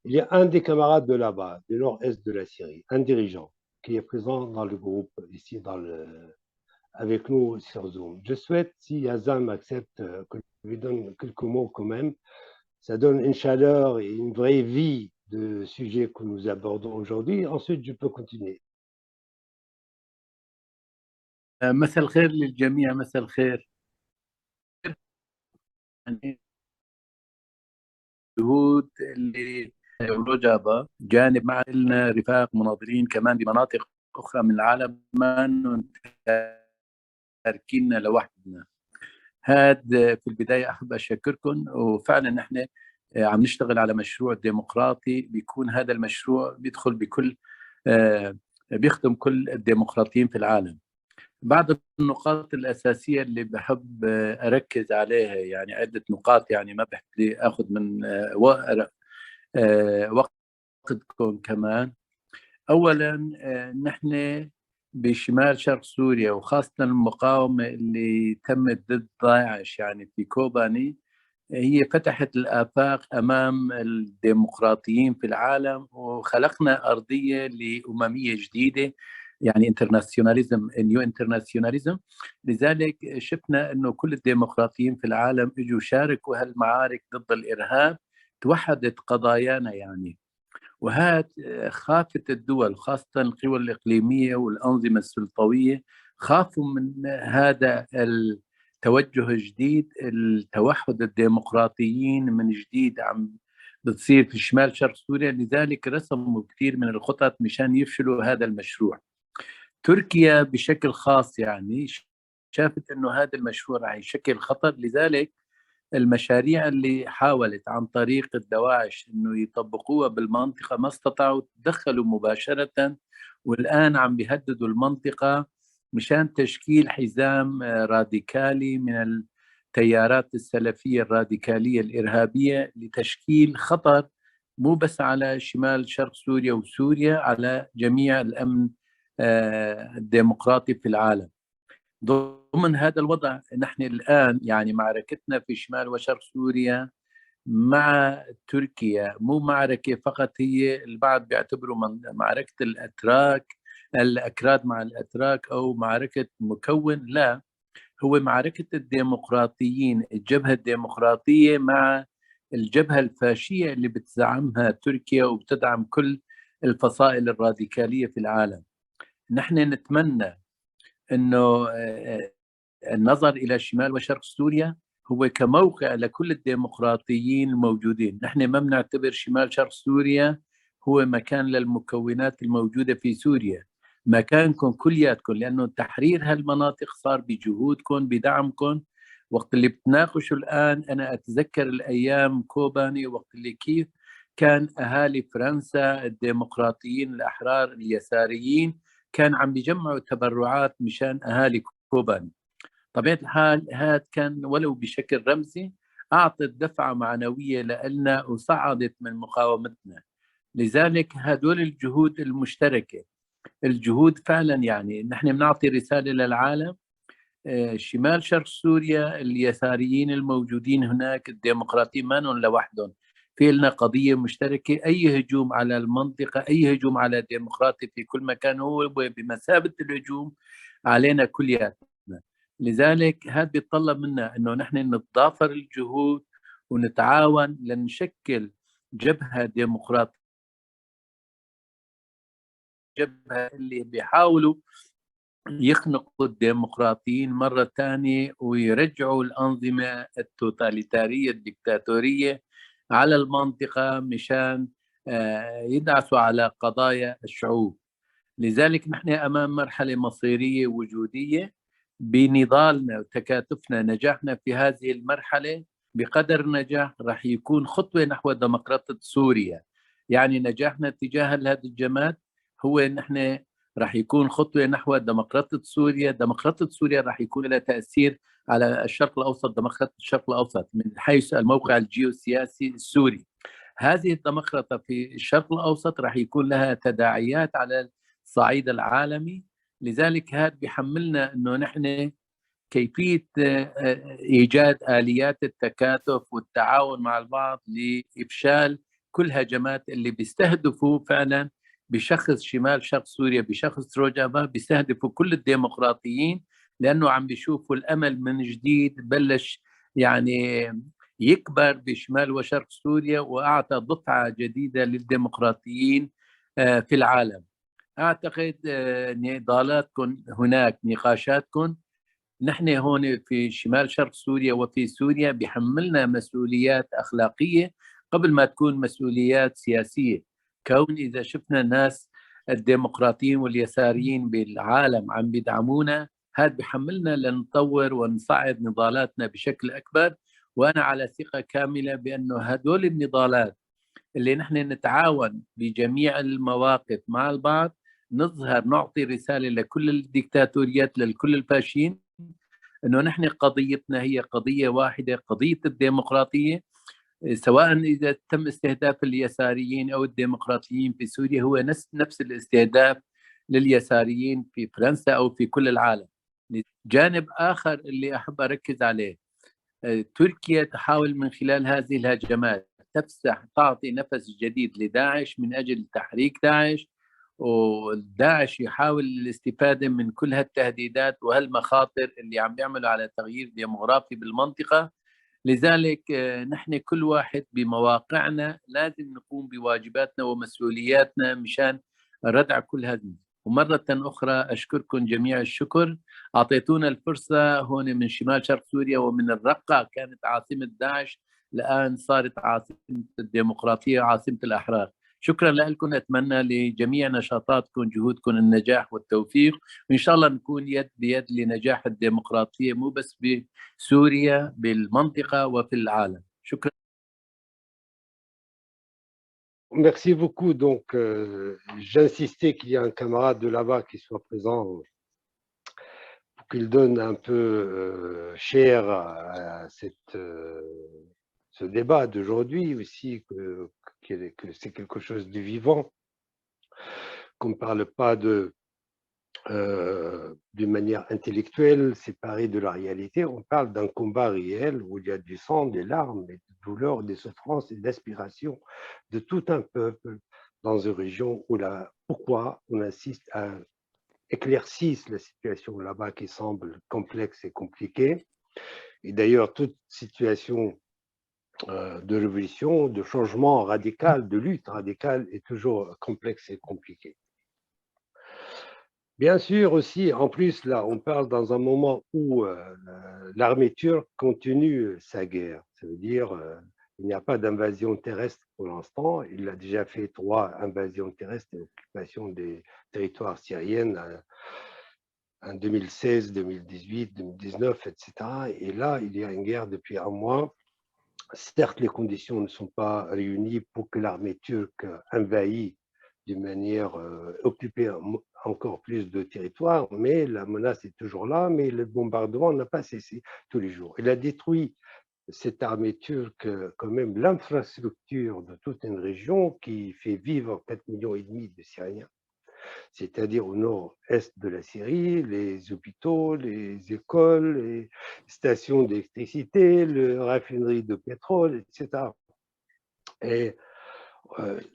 il y a un des camarades de là-bas, du nord-est de la Syrie, un dirigeant, qui est présent dans le groupe, ici avec nous sur Zoom. Je souhaite, si Azam accepte, que je lui donne quelques mots quand même. Ça donne une chaleur et une vraie vie de sujet que nous abordons aujourd'hui. Ensuite, je peux continuer. مساء الخير للجميع. مساء الخير. يعني جهود اللي رجبة جانب مع لنا رفاق مناظرين كمان بمناطق أخرى من العالم ما تاركيننا لوحدنا. هاد في البداية أحب أشكركم، وفعلا نحن عم نشتغل على مشروع ديمقراطي بيكون هذا المشروع بيدخل بكل بيخدم كل الديمقراطيين في العالم. بعض النقاط الأساسية اللي بحب أركز عليها، يعني عدة نقاط، يعني ما بحب لي أخذ من وقتكم كمان. أولا نحن بشمال شرق سوريا وخاصة المقاومة اللي تمت ضد داعش يعني في كوباني، هي فتحت الآفاق أمام الديمقراطيين في العالم، وخلقنا أرضية لأممية جديدة، يعني انترناسيوناليزم، نيو انترناسيوناليزم. لذلك شفنا أنه كل الديمقراطيين في العالم اجوا شاركوا هالمعارك ضد الإرهاب، توحدت قضايانا يعني. وهذا خافت الدول خاصة القوى الإقليمية والأنظمة السلطوية، خافوا من هذا التوجه الجديد، التوحد الديمقراطيين من جديد عم بتصير في شمال شرق سوريا. لذلك رسموا كثير من الخطط مشان يفشلوا هذا المشروع. تركيا بشكل خاص يعني شافت انه هذا المشروع راح يشكل خطر، لذلك المشاريع اللي حاولت عن طريق الدواعش انه يطبقوها بالمنطقه ما استطاعوا، تدخلوا مباشره، والان عم بيهددوا المنطقه مشان تشكيل حزام راديكالي من التيارات السلفيه الراديكاليه الارهابيه لتشكيل خطر مو بس على شمال شرق سوريا وسوريا، على جميع الامن الديمقراطي في العالم. ضمن هذا الوضع نحن الآن يعني معركتنا في شمال وشرق سوريا مع تركيا مو معركة فقط، هي البعض بيعتبروا معركة الأكراد مع الأتراك أو معركة مكون، لا، هو معركة الديمقراطيين، الجبهة الديمقراطية مع الجبهة الفاشية اللي بتزعمها تركيا وبتدعم كل الفصائل الراديكالية في العالم. نحن نتمنى انه النظر الى شمال وشرق سوريا هو كموقع لكل الديمقراطيين الموجودين. نحن ما بنعتبر شمال شرق سوريا هو مكان للمكونات الموجوده في سوريا، مكانكم كلياتكم، لانه تحرير هالمناطق صار بجهودكم بدعمكم. وقت اللي بتناقشوا الان انا اتذكر الايام كوباني، وقت اللي كيف كان اهالي فرنسا الديمقراطيين الاحرار اليساريين كان عم بيجمعوا تبرعات مشان أهالي كوباني. طبيعة الحال هذا كان ولو بشكل رمزي، أعطت دفعة معنوية لنا وصعدت من مقاومتنا. لذلك هدول الجهود المشتركة، الجهود فعلا يعني نحن بنعطي رسالة للعالم. شمال شرق سوريا اليساريين الموجودين هناك الديمقراطيين ما نون لوحدهم، في لنا قضية مشتركة. أي هجوم على المنطقة، أي هجوم على الديمقراطي في كل مكان هو بمثابة الهجوم علينا كلياتنا. لذلك هذا بيتطلب منا أنه نحن نتضافر الجهود ونتعاون لنشكل جبهة ديمقراطية، جبهة اللي بيحاولوا يخنقوا الديمقراطيين مرة ثانية ويرجعوا الأنظمة التوتاليتارية الدكتاتورية على المنطقة مشان يدعسوا على قضايا الشعوب. لذلك نحن أمام مرحلة مصيرية وجودية بنضالنا وتكاتفنا. نجاحنا في هذه المرحلة بقدر نجاح راح يكون خطوة نحو ديمقراطية سوريا. يعني نجاحنا تجاه هذا الجماد هو نحن راح يكون خطوة نحو ديمقراطية سوريا. ديمقراطية سوريا راح يكون لها تأثير على الشرق الأوسط، ديمقراطية الشرق الأوسط من حيث الموقع الجيوسياسي السوري. هذه الديمقراطية في الشرق الأوسط راح يكون لها تداعيات على الصعيد العالمي. لذلك هذا بيحملنا أنه نحن كيفية إيجاد آليات التكاتف والتعاون مع البعض لإفشال كل هجمات اللي بيستهدفوا فعلا بشخص شمال شرق سوريا، بشخص روجافا، بيستهدفوا كل الديمقراطيين لأنه عم بيشوفوا الأمل من جديد بلش يعني يكبر بشمال وشرق سوريا، وأعطى دفعة جديدة للديمقراطيين في العالم. أعتقد نضالاتكم هناك، نقاشاتكم نحن هون في شمال شرق سوريا وفي سوريا بيحملنا مسؤوليات أخلاقية قبل ما تكون مسؤوليات سياسية. كون إذا شفنا الناس الديمقراطيين واليساريين بالعالم عم بيدعمونا، هذا بيحملنا لنطور ونصعد نضالاتنا بشكل أكبر. وأنا على ثقة كاملة بأنه هدول النضالات اللي نحن نتعاون بجميع المواقف مع البعض، نظهر نعطي رسالة لكل الديكتاتوريات، لكل الفاشيين، انه نحن قضيتنا هي قضيه واحده، قضيه الديمقراطيه. سواء اذا تم استهداف اليساريين او الديمقراطيين في سوريا، هو نفس الاستهداف لليساريين في فرنسا او في كل العالم. جانب اخر اللي احب اركز عليه، تركيا تحاول من خلال هذه الهجمات تفسح، تعطي نفس جديد لداعش من اجل تحريك داعش، وداعش يحاول الاستفادة من كل هالتهديدات وهالمخاطر اللي عم بيعملوا على تغيير ديموغرافي بالمنطقة. لذلك نحن كل واحد بمواقعنا لازم نقوم بواجباتنا ومسؤولياتنا مشان ردع كل هذه. ومرة أخرى أشكركم جميع الشكر، أعطيتونا الفرصة هون من شمال شرق سوريا ومن الرقة كانت عاصمة داعش، الآن صارت عاصمة الديمقراطية، عاصمة الأحرار. شكرا لكم، أتمنى لجميع نشاطاتكم جهودكم النجاح والتوفيق، وإن شاء الله نكون يد بيد لنجاح الديمقراطية مو بس بسوريا، بالمنطقة وفي العالم. شكرا. Merci beaucoup. Donc, j'insistais qu'il y a un camarade de là-bas qui soit présent pour qu'il donne un peu chair à ce débat d'aujourd'hui aussi, que c'est quelque chose de vivant, qu'on ne parle pas d'une manière intellectuelle séparée de la réalité. On parle d'un combat réel où il y a du sang, des larmes, des douleurs, des souffrances et d'aspirations de tout un peuple dans une région où pourquoi on assiste à éclaircir la situation là-bas qui semble complexe et compliquée. Et d'ailleurs, toute situation de révolution, de changement radical, de lutte radicale est toujours complexe et compliquée. Bien sûr aussi, en plus, là, on parle dans un moment où l'armée turque continue sa guerre. Ça veut dire il n'y a pas d'invasion terrestre pour l'instant. Il a déjà fait 3 invasions terrestres et occupations des territoires syriens en 2016, 2018, 2019, etc. Et là, il y a une guerre depuis un mois. Certes, les conditions ne sont pas réunies pour que l'armée turque envahisse d'une manière occuper encore plus de territoire, mais la menace est toujours là, mais le bombardement n'a pas cessé tous les jours. Il a détruit, cette armée turque, quand même l'infrastructure de toute une région qui fait vivre 4,5 millions de Syriens, c'est-à-dire au nord-est de la Syrie, les hôpitaux, les écoles, les stations d'électricité, les raffineries de pétrole, etc. Et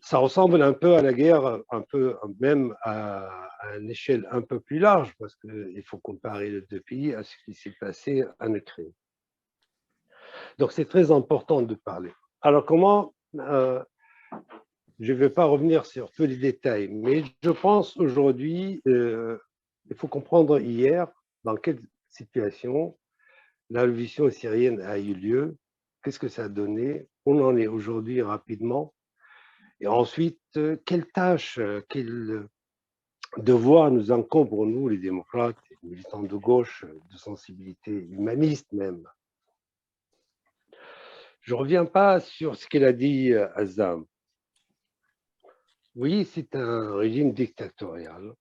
ça ressemble un peu à la guerre, un peu même à une échelle un peu plus large, parce qu'il faut comparer les 2 pays à ce qui s'est passé en Ukraine. Donc c'est très important de parler. Alors comment, je ne vais pas revenir sur tous les détails, mais je pense aujourd'hui, il faut comprendre hier dans quelle situation la révolution syrienne a eu lieu, qu'est-ce que ça a donné, on en est aujourd'hui rapidement. Et ensuite, quelle tâche, quel devoir nous incombe, nous, les démocrates, les militants de gauche, de sensibilité humaniste même. Je ne reviens pas sur ce qu'il a dit Azam. Oui, c'est un régime dictatorial.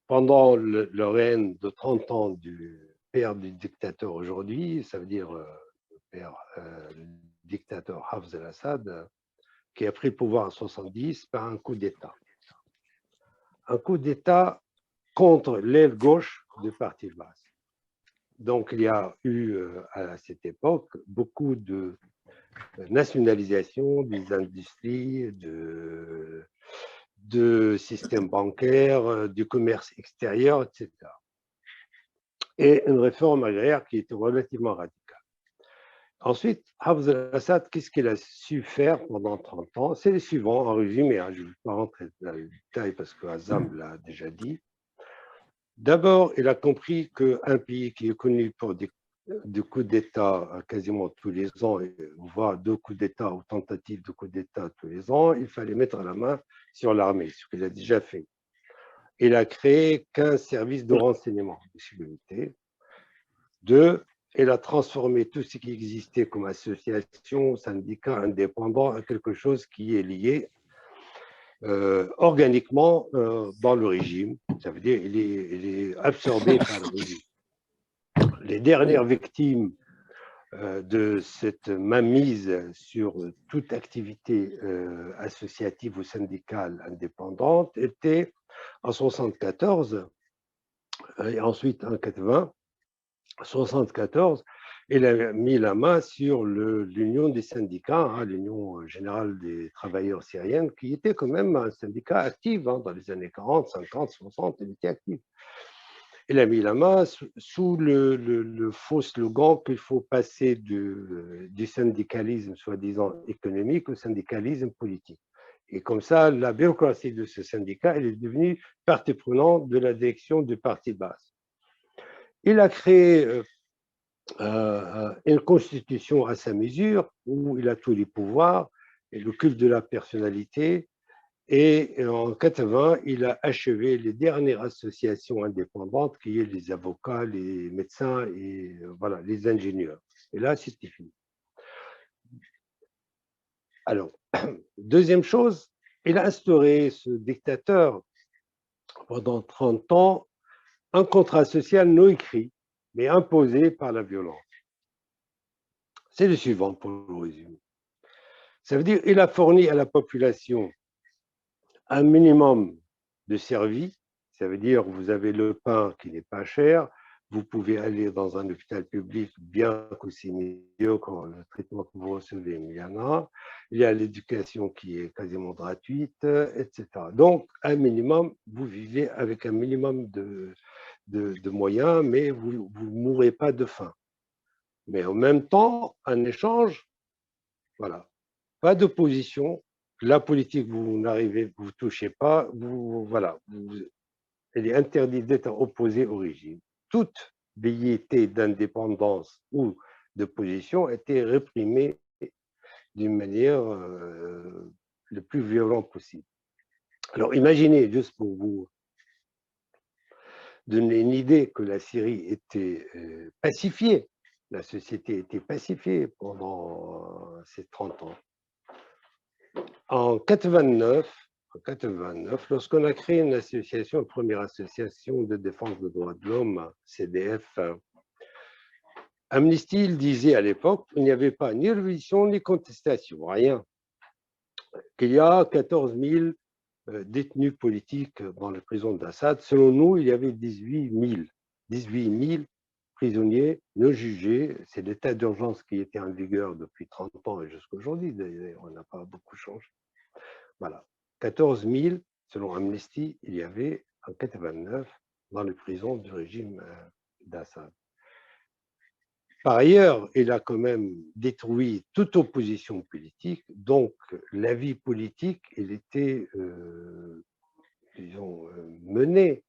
Pendant le règne de 30 ans du père du dictateur aujourd'hui, ça veut dire le père le dictateur Hafez al-Assad, qui a pris le pouvoir en 1970 par un coup d'État. Un coup d'État contre l'aile gauche du parti Baas. Donc, il y a eu à cette époque beaucoup de nationalisation des industries, de systèmes bancaires, du commerce extérieur, etc. et une réforme agraire qui était relativement radicale. Ensuite, Hafez al-Assad, qu'est-ce qu'il a su faire pendant 30 ans? C'est le suivant, en résumé, je ne vais pas rentrer dans le détail parce que Azam l'a déjà dit. D'abord, il a compris qu'un pays qui est connu pour des coups d'État quasiment tous les ans, voire 2 coups d'État ou tentatives de coups d'État tous les ans, il fallait mettre la main sur l'armée, ce qu'il a déjà fait. Il a créé 15 services de renseignement de sécurité. 2, il a transformé tout ce qui existait comme association, syndicat indépendant en quelque chose qui est lié organiquement dans le régime. Ça veut dire qu'il est absorbé par le régime. Les dernières victimes de cette mainmise sur toute activité associative ou syndicale indépendante étaient en 1974 et ensuite en 80. 1974, il a mis la main sur l'Union des syndicats, l'Union générale des travailleurs syriens, qui était quand même un syndicat actif dans les années 40, 50, 60, il était actif. Il a mis la main sous le faux slogan qu'il faut passer du syndicalisme soi-disant économique au syndicalisme politique. Et comme ça, la bureaucratie de ce syndicat, elle est devenue partie prenante de la direction du parti de base. Il a créé une constitution à sa mesure où il a tous les pouvoirs et le culte de la personnalité. Et en 80, il a achevé les dernières associations indépendantes qui est les avocats, les médecins et voilà, les ingénieurs. Et là, c'était fini. Alors, deuxième chose, il a instauré, ce dictateur, pendant 30 ans, un contrat social non écrit, mais imposé par la violence. C'est le suivant pour le résumer. Ça veut dire qu'il a fourni à la population un minimum de services. Ça veut dire que vous avez le pain qui n'est pas cher, vous pouvez aller dans un hôpital public, bien que c'est médiocre le traitement que vous recevez, mais il y en a. Il y a l'éducation qui est quasiment gratuite, etc. Donc, un minimum, vous vivez avec un minimum de moyens, mais vous ne mourrez pas de faim. Mais en même temps, en échange, voilà, pas d'opposition. La politique, vous n'arrivez, vous ne touchez pas, voilà, elle est interdite d'être opposée au régime. Toute velléité d'indépendance ou de position était réprimée d'une manière le plus violente possible. Alors imaginez, juste pour vous donner une idée, que la Syrie était pacifiée, la société était pacifiée pendant ces 30 ans. En 89, lorsqu'on a créé une association, une première association de défense des droits de l'homme, CDF, Amnesty il disait à l'époque qu'il n'y avait pas ni révolution ni contestation, rien. Qu'il y a 14 000 détenus politiques dans les prisons d'Assad. Selon nous, il y avait 18 000 prisonniers non jugés. C'est l'état d'urgence qui était en vigueur depuis 30 ans et jusqu'à aujourd'hui. D'ailleurs, on n'a pas beaucoup changé. Voilà. 14 000, selon Amnesty, il y avait en 89 dans les prisons du régime d'Assad. Par ailleurs, il a quand même détruit toute opposition politique, donc la vie politique, elle était, disons, menée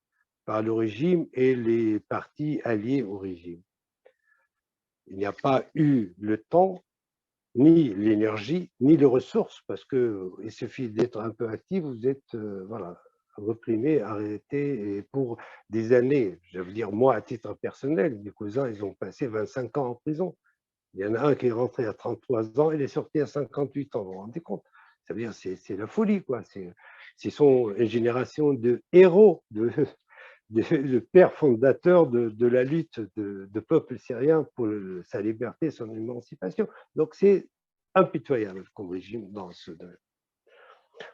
par le régime et les partis alliés au régime. Il n'y a pas eu le temps, ni l'énergie, ni les ressources, parce qu'il suffit d'être un peu actif, vous êtes voilà, reprimé, arrêté, et pour des années. Je veux dire, moi, à titre personnel, mes cousins, ils ont passé 25 ans en prison. Il y en a un qui est rentré à 33 ans, il est sorti à 58 ans, vous vous rendez compte? Ça veut dire, c'est la folie, quoi. Ce sont une génération de héros, de pères fondateurs de la lutte de peuple syrien pour sa liberté, son émancipation. Donc, c'est impitoyable comme régime dans ce domaine.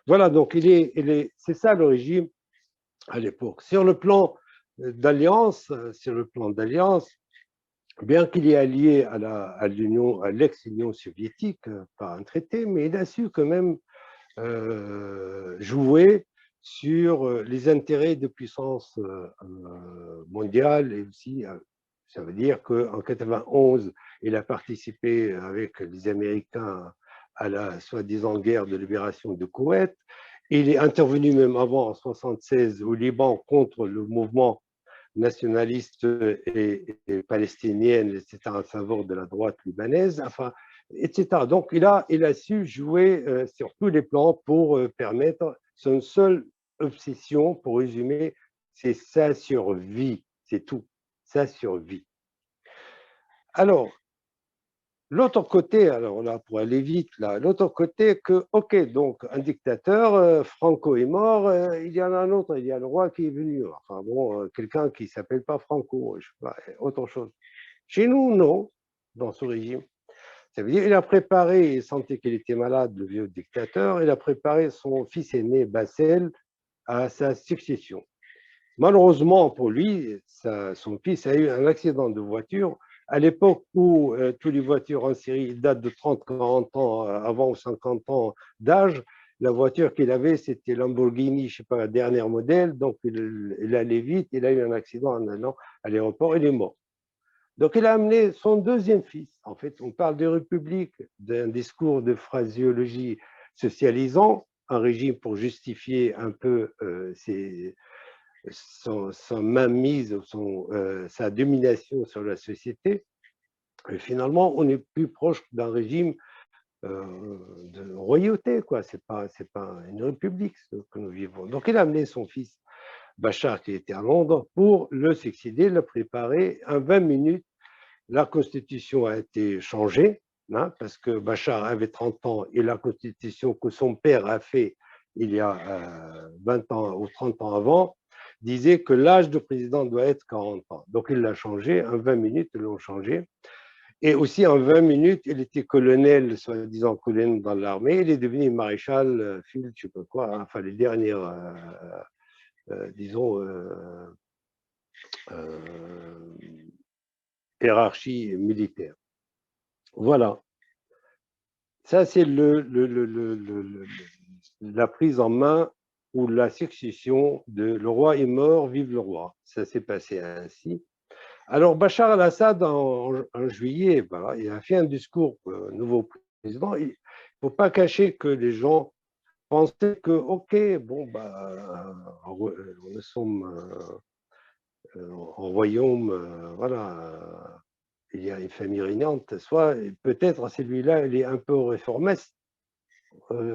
Voilà, donc c'est ça le régime à l'époque. Sur le plan d'alliance, bien qu'il est allié à l'ex-Union soviétique par un traité, mais il a su quand même jouer sur les intérêts de puissance mondiale et aussi Ça veut dire qu'en 91, il a participé avec les Américains à la soi-disant guerre de libération de Koweït. Il est intervenu même avant, en 1976, au Liban contre le mouvement nationaliste et palestinienne, etc., en faveur de la droite libanaise, enfin, etc. Donc, il a su jouer sur tous les plans pour permettre son seule obsession, pour résumer, c'est sa survie, c'est tout, sa survie. Alors, l'autre côté, alors là, pour aller vite, là, l'autre côté que, ok, donc un dictateur, Franco est mort, il y en a un autre, il y a le roi qui est venu. Enfin bon, quelqu'un qui ne s'appelle pas Franco, je sais pas, autre chose. Chez nous, non, dans ce régime. Ça veut dire qu'il a préparé, il sentait qu'il était malade, le vieux dictateur, il a préparé son fils aîné, Bassel, à sa succession. Malheureusement pour lui, son fils a eu un accident de voiture à l'époque où toutes les voitures en série datent de 30, 40 ans avant ou 50 ans d'âge. La voiture qu'il avait, c'était Lamborghini, je ne sais pas, la dernière modèle. Donc, il allait vite, il a eu un accident en allant à l'aéroport, il est mort. Donc, il a amené son deuxième fils. En fait, on parle de République, d'un discours de phraséologie socialisant, un régime pour justifier un peu sa mainmise, sa domination sur la société. Et finalement, on est plus proche d'un régime de royauté, quoi. C'est pas une république ce que nous vivons. Donc, il a amené son fils Bachar, qui était à Londres, pour le succéder, le préparer. En 20 minutes, la constitution a été changée, hein, parce que Bachar avait 30 ans et la constitution que son père a fait il y a 20 ans ou 30 ans avant disait que l'âge de président doit être 40 ans. Donc, il l'a changé. En 20 minutes, ils l'ont changé. Et aussi, en 20 minutes, il était colonel, soi-disant colonel dans l'armée. Il est devenu maréchal, field, je ne sais pas quoi, hein, enfin, les dernières, disons, hiérarchies militaires. Voilà. Ça, c'est la prise en main ou la succession de le roi est mort, vive le roi. Ça s'est passé ainsi. Alors, Bachar al-Assad, en juillet, voilà, il a fait un discours au nouveau président. Il ne faut pas cacher que les gens pensaient que, OK, bon, nous sommes en royaume, voilà, il y a une famille régnante, soit peut-être celui-là, il est un peu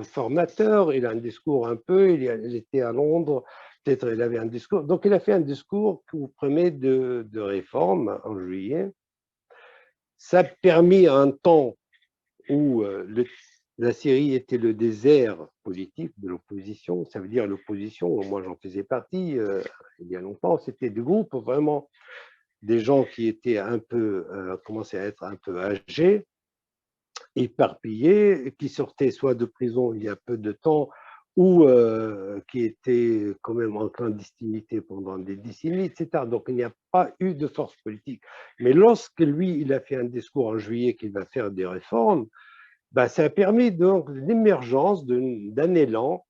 formateur, il a un discours un peu, il était à Londres, peut-être il avait un discours. Donc, il a fait un discours qui vous promet de réforme en juillet. Ça a permis un temps où la Syrie était le désert politique de l'opposition. Ça veut dire l'opposition, moi j'en faisais partie il y a longtemps, c'était des groupes vraiment, des gens qui étaient un peu, commençaient à être un peu âgés, éparpillés, qui sortaient soit de prison il y a peu de temps, ou qui étaient quand même en clandestinité pendant des décennies, etc. Donc, il n'y a pas eu de force politique. Mais lorsque lui, il a fait un discours en juillet qu'il va faire des réformes, bah, ça a permis donc l'émergence d'un élan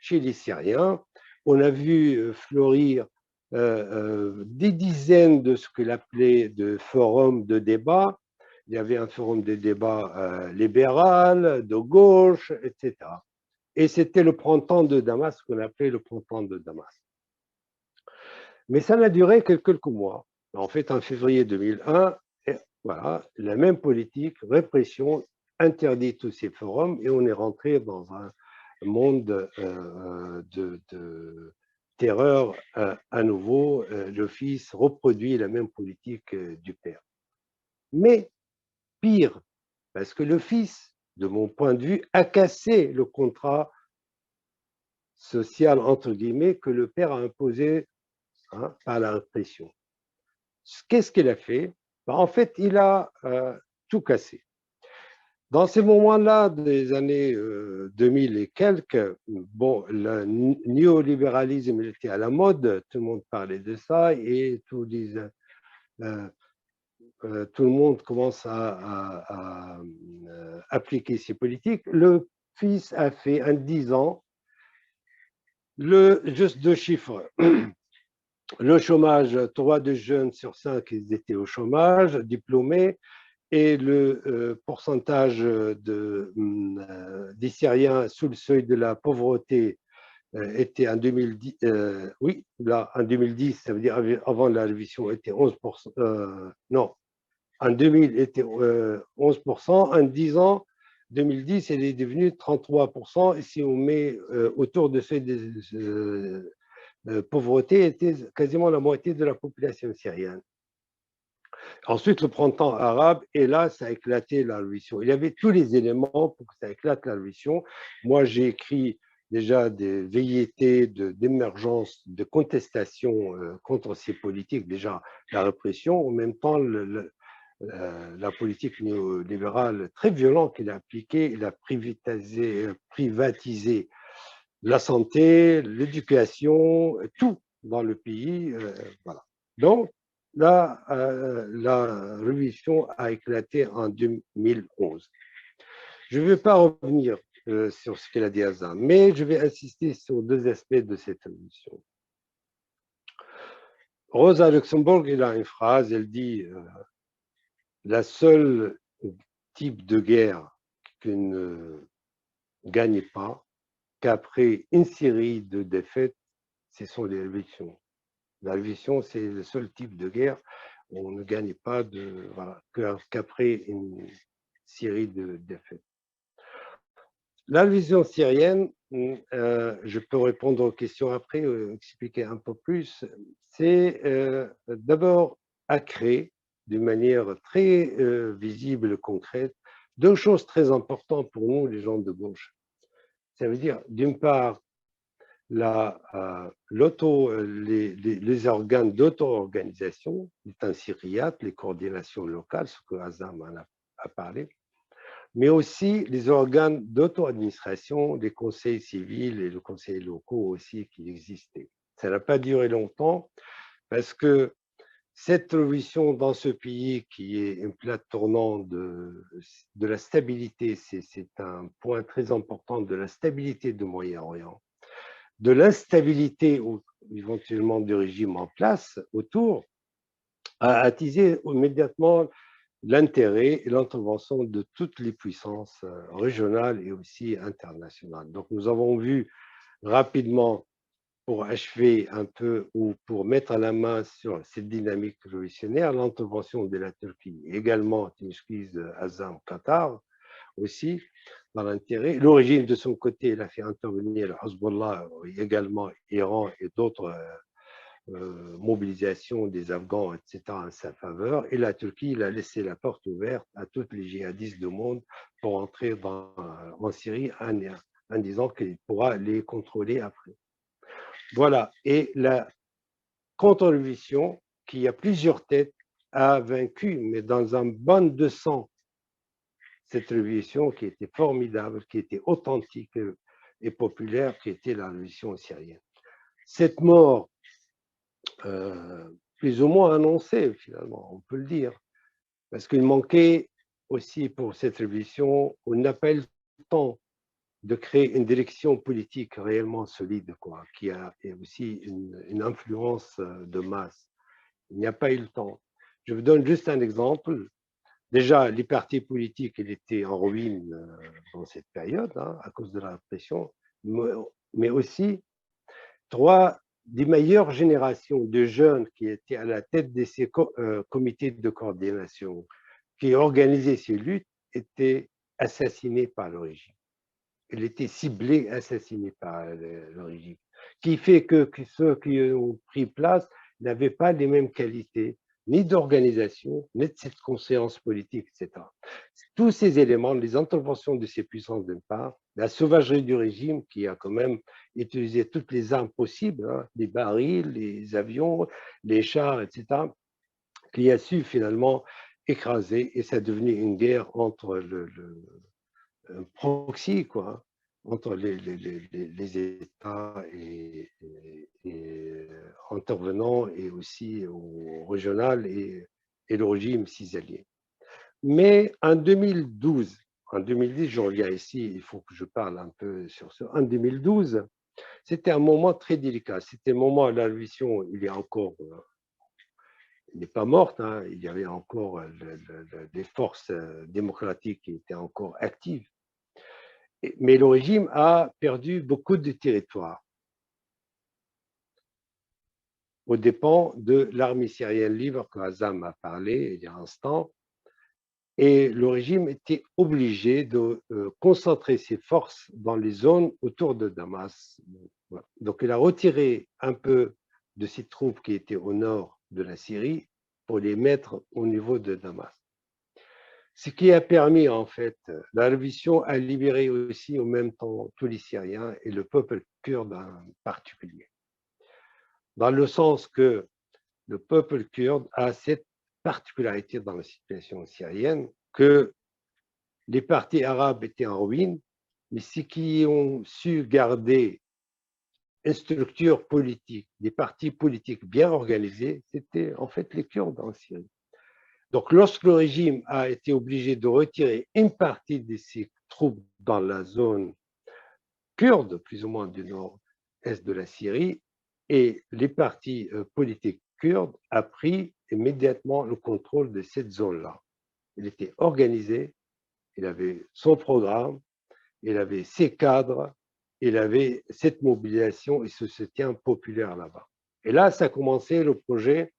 chez les Syriens. On a vu fleurir des dizaines de ce qu'il appelait de forums de débat. Il y avait un forum de débat libéral, de gauche, etc. Et c'était le printemps de Damas, ce qu'on appelait le printemps de Damas. Mais ça n'a duré que quelques mois. En fait, en février 2001, voilà, la même politique, répression, interdit tous ces forums, et on est rentré dans un monde de terreur à nouveau. Le fils reproduit la même politique du père. Mais pire, parce que le fils, de mon point de vue, a cassé le contrat social, entre guillemets, que le père a imposé par la répression. Qu'est-ce qu'il a fait? En fait, il a tout cassé. Dans ces moments-là, des années 2000 et quelques, bon, le néolibéralisme était à la mode, tout le monde parlait de ça, et tout le monde commence à appliquer ces politiques. Le fils a fait en 10 ans juste 2 chiffres. Le chômage, 3 de jeunes sur 5, ils étaient au chômage, diplômés, et le pourcentage des Syriens sous le seuil de la pauvreté était en 2010, oui, là, en 2010, ça veut dire avant la révision, était 11%, non, en 2000 était 11%, en 10 ans, 2010, elle est devenue 33%, et si on met autour de seuil de pauvreté, était quasiment la moitié de la population syrienne. Ensuite, le printemps arabe, et là, ça a éclaté la révolution. Il y avait tous les éléments pour que ça éclate la révolution. Moi, j'ai écrit déjà des velléités d'émergence, de contestation contre ces politiques, déjà la répression, en même temps la politique néolibérale très violente qu'il a appliquée, il a privatisé la santé, l'éducation, tout dans le pays. Voilà. Donc, la révolution a éclaté en 2011. Je ne vais pas revenir sur ce qu'il a dit Azam, mais je vais insister sur deux aspects de cette révolution. Rosa Luxembourg, elle a une phrase, elle dit la seule type de guerre qui ne gagne pas, qu'après une série de défaites, ce sont les révolutions. La révolution, c'est le seul type de guerre où on ne gagne pas voilà, qu'après une série de défaites. La révolution syrienne, je peux répondre aux questions après, expliquer un peu plus, c'est d'abord à créer d'une manière très visible, concrète, deux choses très importantes pour nous, les gens de gauche. Ça veut dire, d'une part, les organes d'auto-organisation, les syriates, les coordinations locales, ce que Azam en a parlé, mais aussi les organes d'auto-administration, les conseils civils et les conseils locaux aussi qui existaient. Ça n'a pas duré longtemps parce que cette révolution dans ce pays qui est une plate tournante de la stabilité, c'est un point très important de la stabilité du Moyen-Orient, de l'instabilité ou éventuellement du régime en place autour, a attisé immédiatement l'intérêt et l'intervention de toutes les puissances régionales et aussi internationales. Donc nous avons vu rapidement, pour achever un peu ou pour mettre à la main sur cette dynamique révolutionnaire, l'intervention de la Turquie, également Tinskiz, Azam, Qatar aussi, dans l'intérêt. Le régime, de son côté, il a fait intervenir le Hezbollah, également Iran et d'autres mobilisations des Afghans, etc., en sa faveur. Et la Turquie, il a laissé la porte ouverte à tous les djihadistes du monde pour entrer en Syrie en disant qu'il pourra les contrôler après. Voilà. Et la contre-révolution, qui a plusieurs têtes, a vaincu, mais dans un bain de sang, cette révolution qui était formidable, qui était authentique et populaire, qui était la révolution syrienne. Cette mort, plus ou moins annoncée finalement, on peut le dire, parce qu'il manquait aussi pour cette révolution, on n'a pas eu le temps de créer une direction politique réellement solide, quoi, qui a aussi une influence de masse. Il n'y a pas eu le temps. Je vous donne juste un exemple. Déjà, les partis politiques, ils étaient en ruine dans cette période, hein, à cause de la répression, mais aussi trois des meilleures générations de jeunes qui étaient à la tête de ces comités de coordination, qui organisaient ces luttes, étaient assassinés par le régime. Ils étaient ciblés, assassinés par le régime. Qui fait que ceux qui ont pris place n'avaient pas les mêmes qualités, ni d'organisation, ni de cette conscience politique, etc. Tous ces éléments, les interventions de ces puissances d'une part, la sauvagerie du régime qui a quand même utilisé toutes les armes possibles, hein, les barils, les avions, les chars, etc., qui a su finalement écraser, et ça a devenu une guerre entre un proxy, quoi, entre les États et intervenants et aussi au régional et le régime cisalier. Mais en 2010, je reviens ici, il faut que je parle un peu sur ça. En 2012, C'était un moment très délicat. C'était le moment où la révolution, il n'est pas morte, hein. Il y avait encore des forces démocratiques qui étaient encore actives. Mais le régime a perdu beaucoup de territoires aux dépens de l'armée syrienne libre que Azam a parlé il y a un instant. Et le régime était obligé de concentrer ses forces dans les zones autour de Damas. Voilà. Donc, il a retiré un peu de ses troupes qui étaient au nord de la Syrie pour les mettre au niveau de Damas. Ce qui a permis, en fait, la révolution à libérer aussi, au même temps, tous les Syriens et le peuple kurde en particulier. Dans le sens que le peuple kurde a cette particularité dans la situation syrienne que les partis arabes étaient en ruine, mais ceux qui ont su garder une structure politique, des partis politiques bien organisés, c'était en fait les Kurdes en Syrie. Donc, lorsque le régime a été obligé de retirer une partie de ses troupes dans la zone kurde, plus ou moins du nord-est de la Syrie, et les partis politiques kurdes ont pris immédiatement le contrôle de cette zone-là. Il était organisé, il avait son programme, il avait ses cadres, il avait cette mobilisation et ce soutien populaire là-bas. Et là, ça a commencé le projet,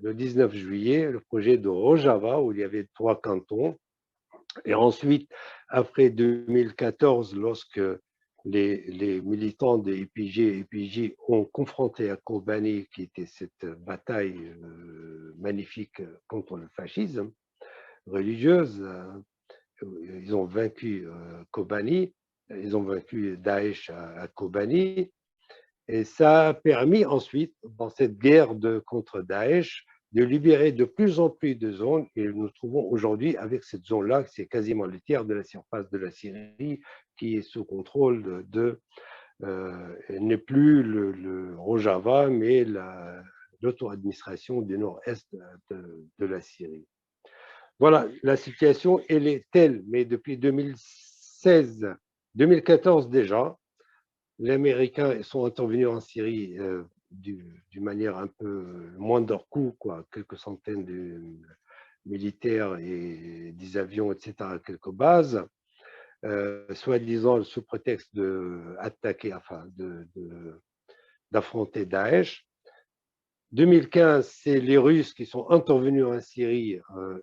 le 19 juillet, le projet de Rojava, où il y avait 3 cantons. Et ensuite, après 2014, lorsque les militants de EPJ ont confronté à Kobani, qui était cette bataille magnifique contre le fascisme religieuse, ils ont vaincu Kobani, ils ont vaincu Daesh à Kobani, et ça a permis ensuite, dans cette guerre contre Daesh, de libérer de plus en plus de zones, et nous nous trouvons aujourd'hui avec cette zone-là, c'est quasiment le tiers de la surface de la Syrie qui est sous contrôle n'est plus le Rojava, mais l'auto-administration du nord-est de la Syrie. Voilà, la situation, elle est telle, mais depuis 2016, 2014 déjà, les Américains sont intervenus en Syrie d'une manière un peu moindre coût, quoi, quelques centaines de militaires et des avions, etc., quelques bases, soi-disant sous prétexte d'attaquer, enfin, d'affronter Daesh. 2015, c'est les Russes qui sont intervenus en Syrie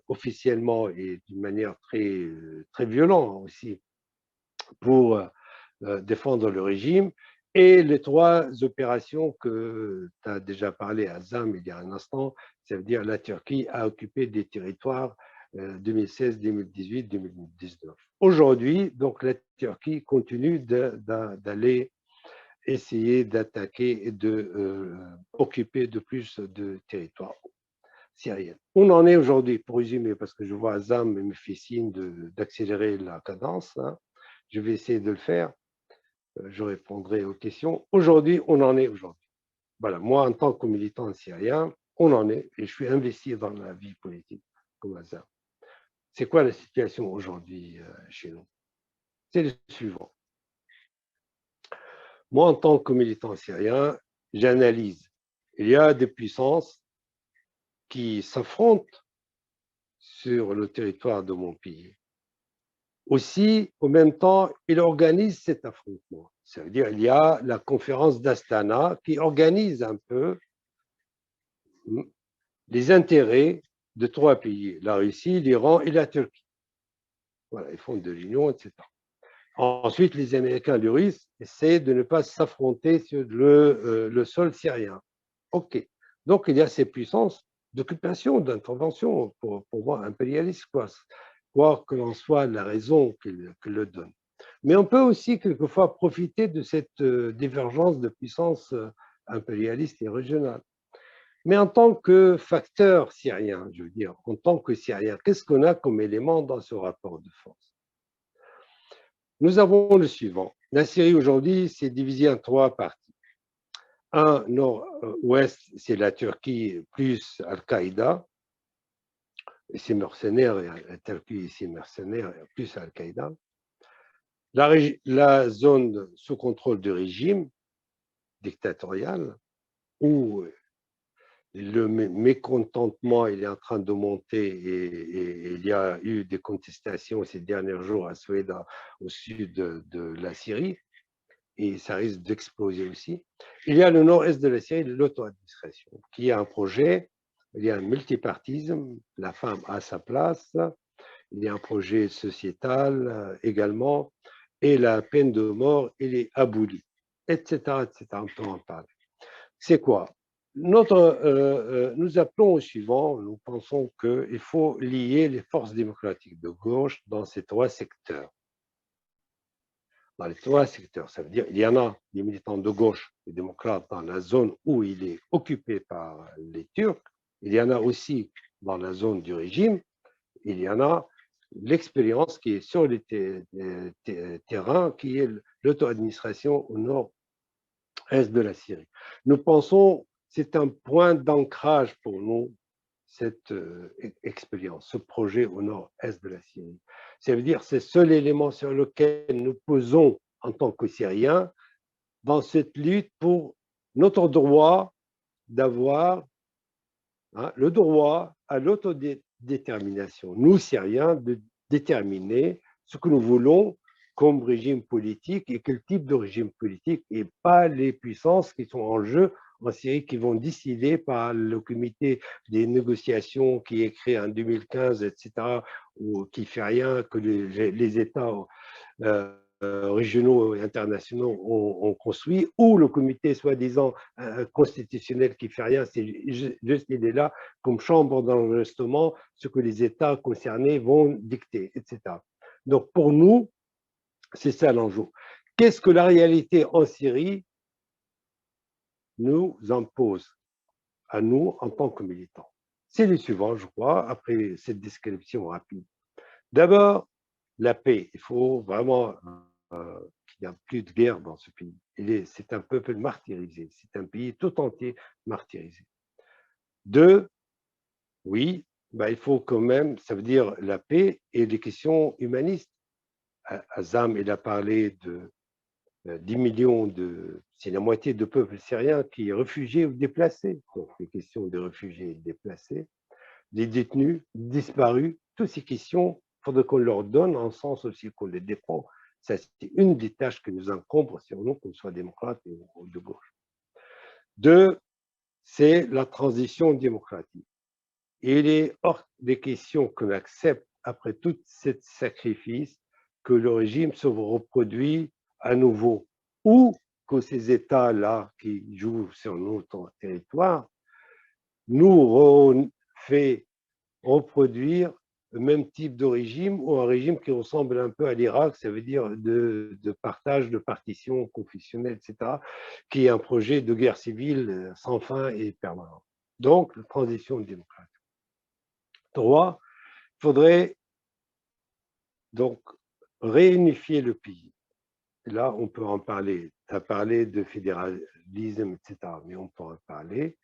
officiellement et d'une manière très violente aussi pour défendre le régime. Et les 3 opérations que tu as déjà parlé à Zam il y a un instant, ça veut dire la Turquie a occupé des territoires 2016, 2018, 2019. Aujourd'hui, donc la Turquie continue d'aller essayer d'attaquer et d'occuper de plus de territoires syriens. On en est aujourd'hui, pour résumer, parce que je vois Azam me fait signe d'accélérer la cadence, hein. Je vais essayer de le faire. Je répondrai aux questions. Aujourd'hui, on en est aujourd'hui. Voilà, moi, en tant que militant syrien, on en est, et je suis investi dans la vie politique comme Azam. C'est quoi la situation aujourd'hui chez nous? C'est le suivant. Moi, en tant que militant syrien, j'analyse. Il y a des puissances qui s'affrontent sur le territoire de mon pays. Aussi, au même temps, il organise cet affrontement. Ça veut dire qu'il y a la conférence d'Astana qui organise un peu les intérêts de 3 pays, la Russie, l'Iran et la Turquie. Voilà, ils font de l'union, etc. Ensuite, les Américains et les Russes essaient de ne pas s'affronter sur le sol syrien. OK. Donc, il y a ces puissances d'occupation, d'intervention, pour moi, impérialistes, quoi que l'on soit la raison qu'ils le donnent. Mais on peut aussi, quelquefois, profiter de cette divergence de puissance impérialiste et régionale. Mais en tant que facteur syrien, je veux dire, en tant que Syrien, qu'est-ce qu'on a comme élément dans ce rapport de force? Nous avons le suivant. La Syrie aujourd'hui s'est divisée en 3 parties. Un nord-ouest, c'est la Turquie plus Al-Qaïda, et ses mercenaires, et la Turquie et ses mercenaires plus Al-Qaïda. La zone sous contrôle du régime, dictatoriale où le mécontentement il est en train de monter et il y a eu des contestations ces derniers jours à Ceuta, au sud de la Syrie, et ça risque d'exploser aussi. Il y a le nord-est de la Syrie, l'auto-administration, qui est un projet, il y a un multipartisme, la femme a sa place, il y a un projet sociétal également, et la peine de mort, elle est abolie, etc., etc. On peut en parler. C'est quoi? Nous appelons au suivant, nous pensons qu'il faut lier les forces démocratiques de gauche dans ces trois secteurs. Dans les trois secteurs, ça veut dire qu'il y en a des militants de gauche, des démocrates dans la zone où il est occupé par les Turcs, il y en a aussi dans la zone du régime, il y en a l'expérience qui est sur les terrains, qui est l'auto-administration au nord-est de la Syrie. Nous pensons c'est un point d'ancrage pour nous, cette expérience, ce projet au nord-est de la Syrie. Ça veut dire que c'est le seul élément sur lequel nous posons en tant que Syriens dans cette lutte pour notre droit d'avoir le droit à l'autodétermination. Nous, Syriens, de déterminer ce que nous voulons comme régime politique et quel type de régime politique, et pas les puissances qui sont en jeu en Syrie qui vont décider par le comité des négociations qui est créé en 2015, etc., ou qui fait rien, que les États régionaux et internationaux ont construit, ou le comité soi-disant constitutionnel qui fait rien, c'est juste il est là comme chambre d'enregistrement, ce que les États concernés vont dicter, etc. Donc pour nous, c'est ça l'enjeu. Qu'est-ce que la réalité en Syrie nous impose à nous en tant que militants? C'est le suivant, je crois, après cette description rapide. D'abord, la paix. Il faut vraiment qu'il n'y ait plus de guerre dans ce pays. C'est un peuple martyrisé. C'est un pays tout entier martyrisé. Deux, oui, il faut quand même, ça veut dire la paix et des questions humanistes. Azam, il a parlé de 10 millions c'est la moitié du peuple syrien qui est réfugié ou déplacé. Donc, les questions de réfugiés et déplacés, des détenus, disparus, toutes ces questions, il faudrait qu'on leur donne un sens aussi, qu'on les défend. Ça, c'est une des tâches que nous incombe sur nous, qu'on soit démocrate ou de gauche. Deux, c'est la transition démocratique. Et il est hors des questions qu'on accepte, après tout ce sacrifice, que le régime se reproduit à nouveau, ou que ces États-là qui jouent sur notre territoire nous fait reproduire le même type de régime ou un régime qui ressemble un peu à l'Irak, ça veut dire de partage, de partition confessionnelle, etc., qui est un projet de guerre civile sans fin et permanent. Donc, la transition démocratique. Trois, il faudrait donc réunifier le pays. Là, on peut en parler. Tu as parlé de fédéralisme, etc., mais on peut en parler.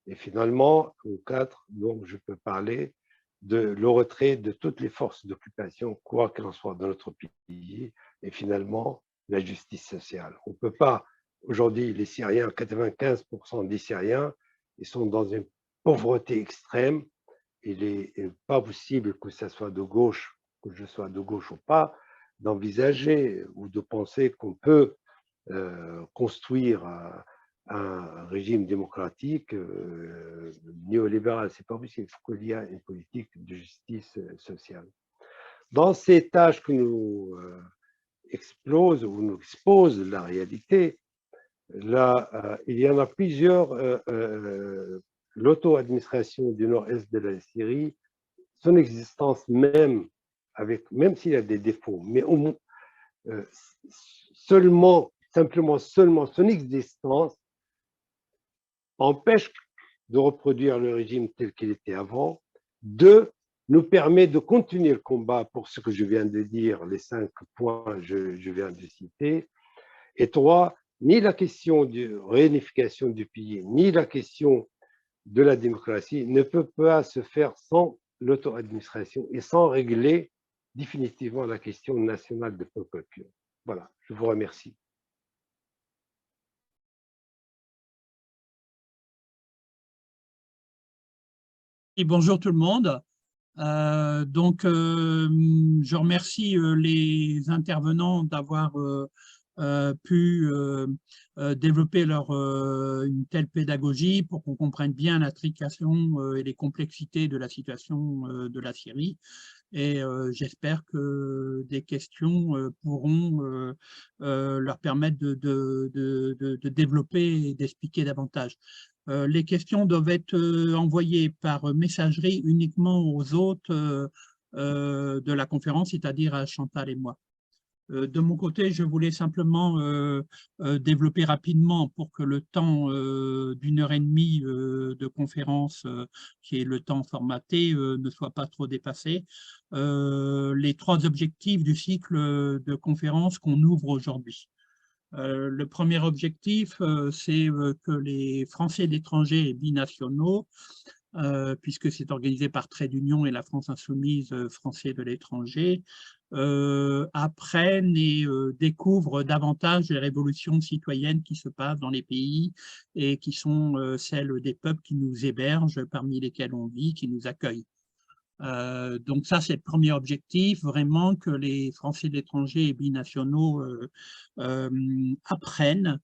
Et finalement, au 4, donc, je peux parler de le retrait de toutes les forces d'occupation, quoi qu'en soit dans notre pays, et finalement, la justice sociale. On ne peut pas, aujourd'hui, les Syriens, 95% des Syriens, ils sont dans une pauvreté extrême. Il n'est pas possible que ça soit de gauche, que je sois de gauche ou pas, d'envisager ou de penser qu'on peut construire un régime démocratique néolibéral. Ce n'est pas possible. Il faut qu'il y ait une politique de justice sociale. Dans ces tâches que nous explosent ou nous exposent la réalité, là, il y en a plusieurs. L'auto-administration du nord-est de la Syrie, son existence même, même s'il y a des défauts, mais simplement son existence empêche de reproduire le régime tel qu'il était avant. Deux, nous permet de continuer le combat pour ce que je viens de dire, les 5 points que je viens de citer. Et trois, ni la question de réunification du pays, ni la question de la démocratie ne peut pas se faire sans l'auto-administration et sans régler définitivement la question nationale de peuple kurde. Voilà, je vous remercie. Et bonjour tout le monde. Je remercie les intervenants d'avoir pu développer une telle pédagogie pour qu'on comprenne bien l'intrication et les complexités de la situation de la Syrie. Et j'espère que des questions pourront leur permettre de développer et d'expliquer davantage. Les questions doivent être envoyées par messagerie uniquement aux hôtes de la conférence, c'est-à-dire à Chantal et moi. De mon côté, je voulais simplement développer rapidement pour que le temps d'1 h 30 de conférence, qui est le temps formaté, ne soit pas trop dépassé. Les 3 objectifs du cycle de conférences qu'on ouvre aujourd'hui. Le premier objectif, c'est que les Français d'étrangers et binationaux, puisque c'est organisé par Trait d'Union et la France Insoumise Français de l'étranger, apprennent et découvrent davantage les révolutions citoyennes qui se passent dans les pays et qui sont celles des peuples qui nous hébergent, parmi lesquels on vit, qui nous accueillent. Donc ça, c'est le premier objectif, vraiment que les Français de l'étranger et binationaux apprennent,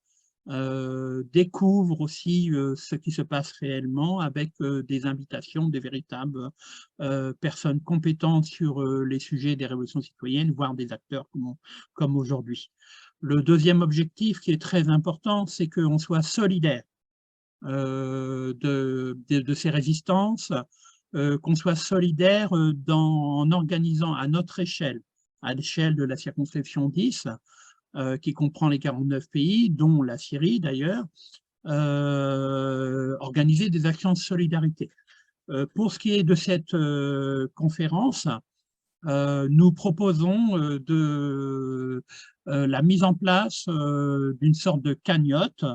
découvrent aussi ce qui se passe réellement avec des invitations des véritables personnes compétentes sur les sujets des révolutions citoyennes, voire des acteurs comme aujourd'hui. Le deuxième objectif qui est très important, c'est qu'on soit solidaire de ces résistances, qu'on soit solidaire en organisant à notre échelle, à l'échelle de la circonscription 10, qui comprend les 49 pays, dont la Syrie d'ailleurs, organiser des actions de solidarité. Pour ce qui est de cette conférence, nous proposons la mise en place d'une sorte de cagnotte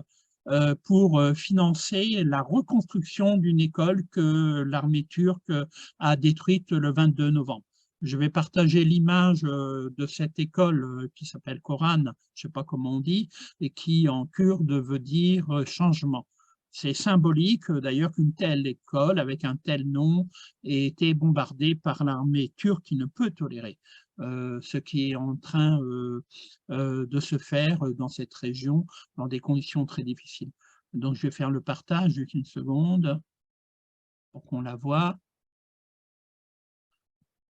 pour financer la reconstruction d'une école que l'armée turque a détruite le 22 novembre. Je vais partager l'image de cette école qui s'appelle Coran, je ne sais pas comment on dit, et qui en kurde veut dire changement. C'est symbolique d'ailleurs qu'une telle école avec un tel nom ait été bombardée par l'armée turque qui ne peut tolérer ce qui est en train de se faire dans cette région dans des conditions très difficiles. Donc je vais faire le partage juste une seconde pour qu'on la voit.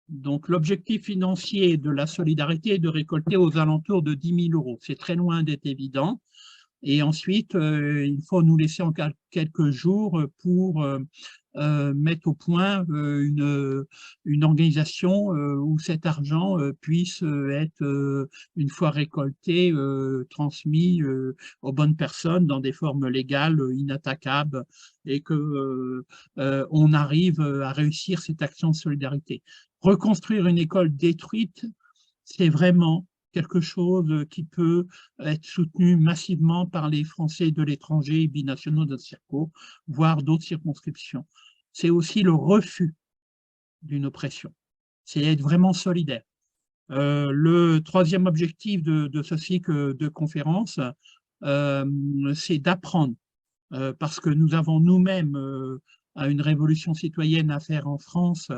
Donc l'objectif financier de la solidarité est de récolter aux alentours de 10 000 €. C'est très loin d'être évident. Et ensuite, il faut nous laisser en quelques jours pour mettre au point une organisation où cet argent puisse être, une fois récolté, transmis aux bonnes personnes dans des formes légales, inattaquables, et qu'on arrive à réussir cette action de solidarité. Reconstruire une école détruite, c'est vraiment quelque chose qui peut être soutenu massivement par les Français de l'étranger et binationaux d'un circo, voire d'autres circonscriptions. C'est aussi le refus d'une oppression. C'est être vraiment solidaire. Le troisième objectif de ce cycle de conférences, c'est d'apprendre, parce que nous avons nous-mêmes une révolution citoyenne à faire en France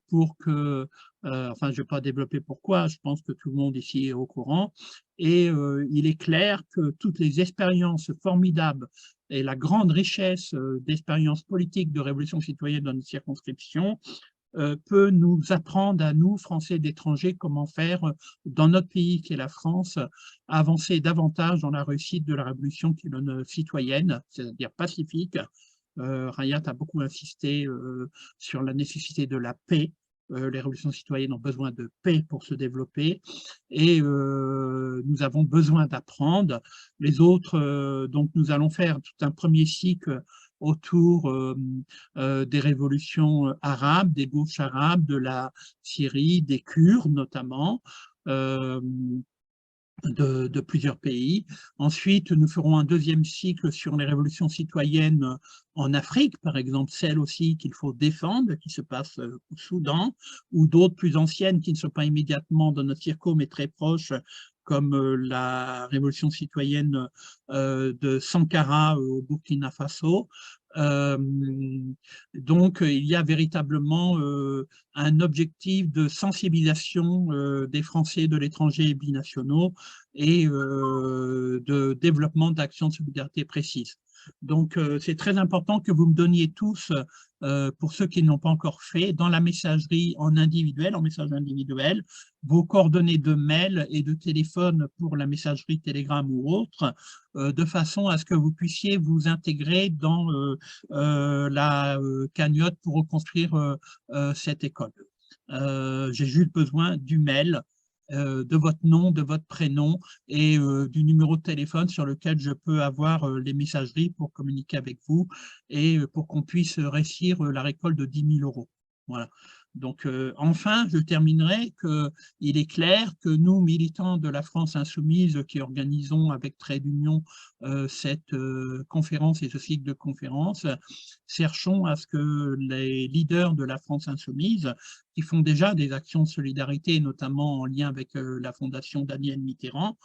pour que, enfin je ne vais pas développer pourquoi, je pense que tout le monde ici est au courant, et il est clair que toutes les expériences formidables et la grande richesse d'expériences politiques de révolution citoyenne dans une circonscription peut nous apprendre à nous, Français d'étrangers, comment faire dans notre pays qui est la France, avancer davantage dans la réussite de la révolution citoyenne, c'est-à-dire pacifique. Rayat a beaucoup insisté sur la nécessité de la paix. Les révolutions citoyennes ont besoin de paix pour se développer et nous avons besoin d'apprendre. Les autres, donc nous allons faire tout un premier cycle autour des révolutions arabes, des gauches arabes, de la Syrie, des Kurdes notamment, de plusieurs pays. Ensuite, nous ferons un deuxième cycle sur les révolutions citoyennes en Afrique, par exemple celles aussi qu'il faut défendre, qui se passent au Soudan, ou d'autres plus anciennes qui ne sont pas immédiatement dans notre circo, mais très proches, comme la révolution citoyenne de Sankara au Burkina Faso, Donc, il y a véritablement un objectif de sensibilisation des Français de l'étranger binationaux et de développement d'actions de solidarité précises. Donc, c'est très important que vous me donniez tous, pour ceux qui n'ont pas encore fait, dans la messagerie en individuel, en message individuel, vos coordonnées de mail et de téléphone pour la messagerie Telegram ou autre, de façon à ce que vous puissiez vous intégrer dans la cagnotte pour reconstruire cette école. J'ai juste besoin du mail, de votre nom, de votre prénom et du numéro de téléphone sur lequel je peux avoir les messageries pour communiquer avec vous et pour qu'on puisse réussir la récolte de 10 000 euros. Voilà. Donc, enfin, je terminerai qu'il est clair que nous, militants de la France insoumise, qui organisons avec Trait d'Union cette conférence et ce cycle de conférences, cherchons à ce que les leaders de la France insoumise, qui font déjà des actions de solidarité, notamment en lien avec la fondation Daniel Mitterrand,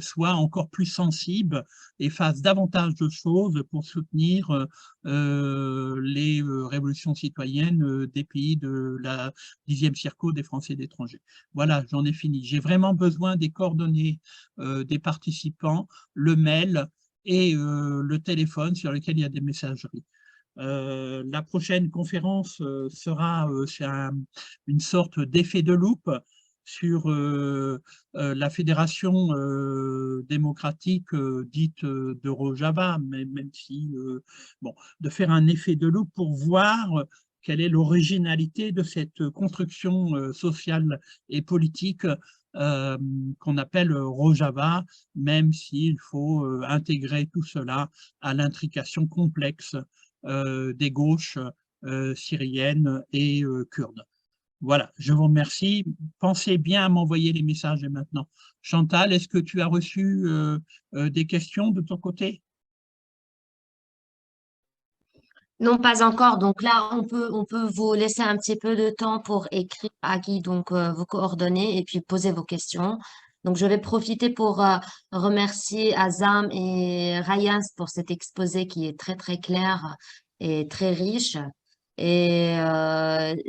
soient encore plus sensibles et fassent davantage de choses pour soutenir les révolutions citoyennes des pays de la 10e circo des Français d'étrangers. Voilà, j'en ai fini. J'ai vraiment besoin des coordonnées des participants, le mail et le téléphone sur lequel il y a des messageries. La prochaine conférence sera une sorte d'effet de loupe sur la fédération démocratique dite de Rojava, mais même si, bon, de faire un effet de loupe pour voir quelle est l'originalité de cette construction sociale et politique qu'on appelle Rojava, même s'il faut intégrer tout cela à l'intrication complexe des gauches syriennes et kurdes. Voilà, je vous remercie. Pensez bien à m'envoyer les messages maintenant. Chantal, est-ce que tu as reçu des questions de ton côté? Non, pas encore. Donc là, on peut vous laisser un petit peu de temps pour écrire à Guy donc vos coordonnées et puis poser vos questions. Donc je vais profiter pour remercier Azam et Rayas pour cet exposé qui est très très clair et très riche. Et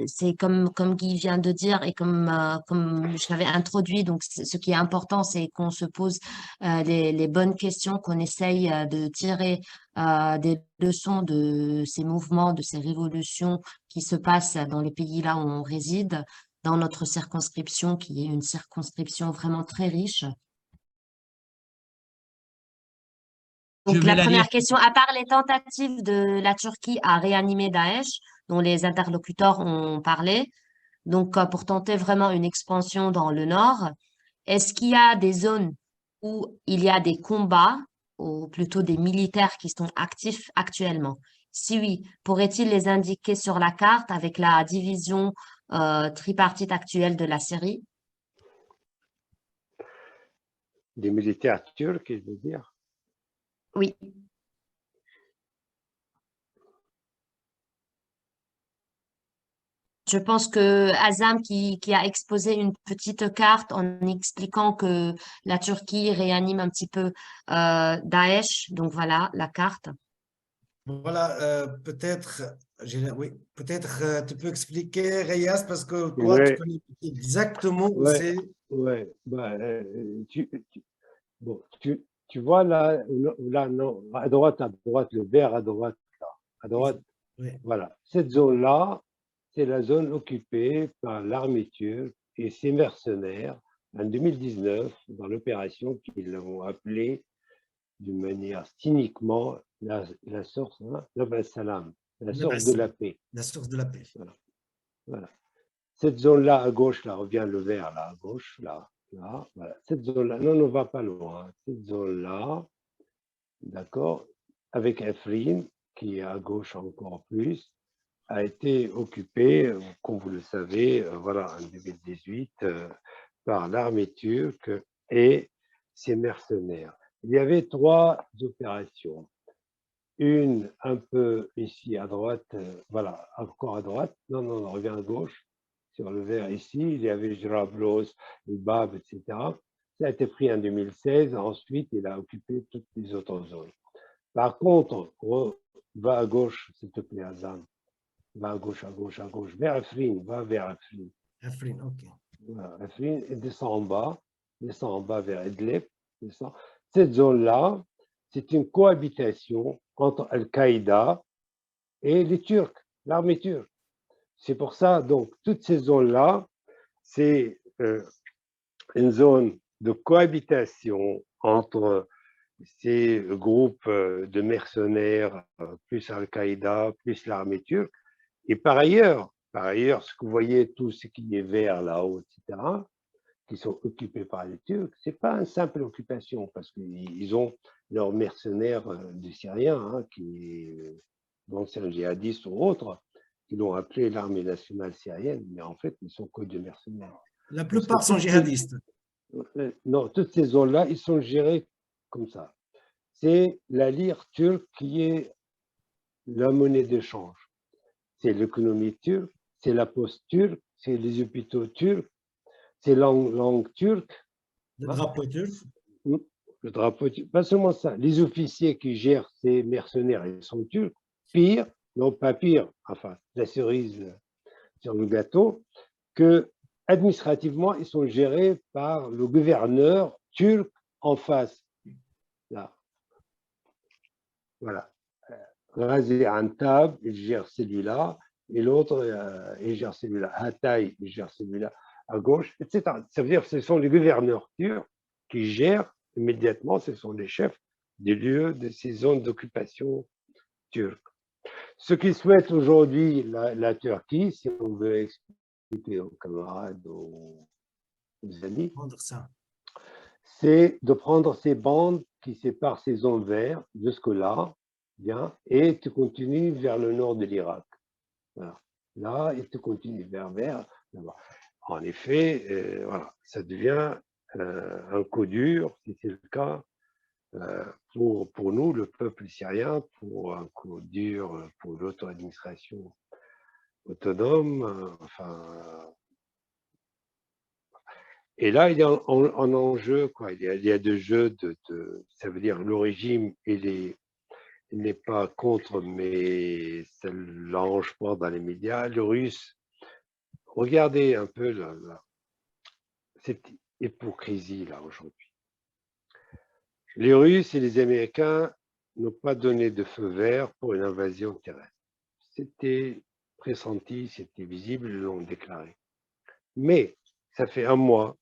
c'est comme Guy vient de dire et comme je l'avais introduit, donc ce qui est important, c'est qu'on se pose les bonnes questions, qu'on essaye de tirer des leçons de ces mouvements, de ces révolutions qui se passent dans les pays là où on réside, dans notre circonscription, qui est une circonscription vraiment très riche. Je Donc vais la la lire. première question, à part les tentatives de la Turquie à réanimer Daesh, dont les interlocuteurs ont parlé, donc pour tenter vraiment une expansion dans le nord, est-ce qu'il y a des zones où il y a des combats, ou plutôt des militaires qui sont actifs actuellement? Si oui, pourrait-il les indiquer sur la carte avec la division tripartite actuelle de la Syrie? Des militaires turcs, je veux dire. Oui. Je pense que Azam qui a exposé une petite carte en expliquant que la Turquie réanime un petit peu Daesh. Donc voilà la carte. Voilà, peut-être, oui, peut-être tu peux expliquer, Reyes, parce que toi, tu Ouais, connais exactement où ouais, c'est. ouais. Bah, bon, tu vois là, là, non, à droite, le vert à droite, là, à droite, Oui. voilà. Cette zone-là, c'est la zone occupée par l'armée turque et ses mercenaires en 2019 dans l'opération qu'ils ont appelée d'une manière cyniquement la source, hein, salam, la Le source de la Bassi, paix. la source de la paix. Voilà, voilà. Cette zone-là à gauche, là, revient le vert, là, à gauche, là, là, voilà. Cette zone-là, non, on ne va pas loin. Cette zone-là, d'accord, avec Efrin, qui est à gauche encore plus, a été occupée, comme vous le savez, voilà, en 2018, par l'armée turque et ses mercenaires. Il y avait trois opérations. Une un peu ici à droite, voilà, encore à droite. Non, non, on revient à gauche. Sur le vert ici, il y avait Jarablus, le Bab, etc. Ça a été pris en 2016. Ensuite, il a occupé toutes les autres zones. Par contre, va à gauche, s'il te plaît, Azam. Va à gauche, à gauche, à gauche. Vers Afrin, va vers Afrin. Afrin, ok. Voilà, Afrin, et descend en bas vers Idlib. Descend. Cette zone-là, c'est une cohabitation entre Al-Qaïda et les Turcs, l'armée turque. C'est pour ça, donc, toutes ces zones-là, c'est une zone de cohabitation entre ces groupes de mercenaires, plus Al-Qaïda, plus l'armée turque. Et par ailleurs, ce que vous voyez, tout ce qui est vert là-haut, etc., qui sont occupés par les Turcs, ce n'est pas une simple occupation, parce qu'ils ont leurs mercenaires des Syriens, hein, d'anciens djihadistes ou autres, qui l'ont appelé l'armée nationale syrienne, mais en fait, ils sont que des mercenaires. La plupart sont djihadistes. Non, toutes ces zones-là, ils sont gérés comme ça. C'est la lire turque qui est la monnaie d'échange. C'est l'économie turque, c'est la poste turque, c'est les hôpitaux turcs, c'est la langue turque. Le drapeau turc. Le drapeau turc. Pas seulement ça, les officiers qui gèrent ces mercenaires, ils sont turcs. Pire, non pas pire, enfin, la cerise sur le gâteau, que administrativement, ils sont gérés par le gouverneur turc en face. Là. Voilà. Razi Antab, il gère celui-là, et l'autre, il gère celui-là. Hatay, il gère celui-là à gauche, etc. Ça veut dire que ce sont les gouverneurs turcs qui gèrent immédiatement, ce sont les chefs des lieux de ces zones d'occupation turques. Ce qui souhaite aujourd'hui la Turquie, si on veut expliquer aux camarades, aux amis, c'est de prendre ces bandes qui séparent ces zones vertes jusque-là, bien, et tu continues vers le nord de l'Irak. Voilà. Là, et tu continues vers là-bas. En effet, voilà, ça devient un coup dur, si c'est le cas, pour nous, le peuple syrien, pour un coup dur pour l'auto-administration autonome. Et là, il y a un enjeu, quoi. Il y a deux jeux ça veut dire le régime, il n'est pas contre, mais ça ne l'arrange pas dans les médias. Le russe, regardez un peu cette hypocrisie là aujourd'hui. Les Russes et les Américains n'ont pas donné de feu vert pour une invasion terrestre. C'était pressenti, c'était visible, ils l'ont déclaré. Mais ça fait un mois,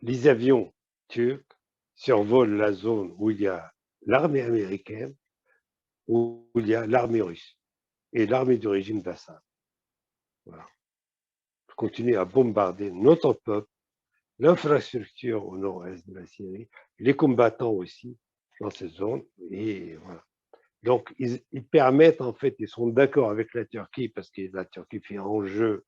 les avions turcs survolent la zone où il y a l'armée américaine, où il y a l'armée russe et l'armée du régime d'Assad. Voilà. Continuer à bombarder notre peuple, l'infrastructure au nord-est de la Syrie, les combattants aussi dans cette zone. Et voilà. Donc, ils permettent, en fait, ils sont d'accord avec la Turquie parce que la Turquie fait un jeu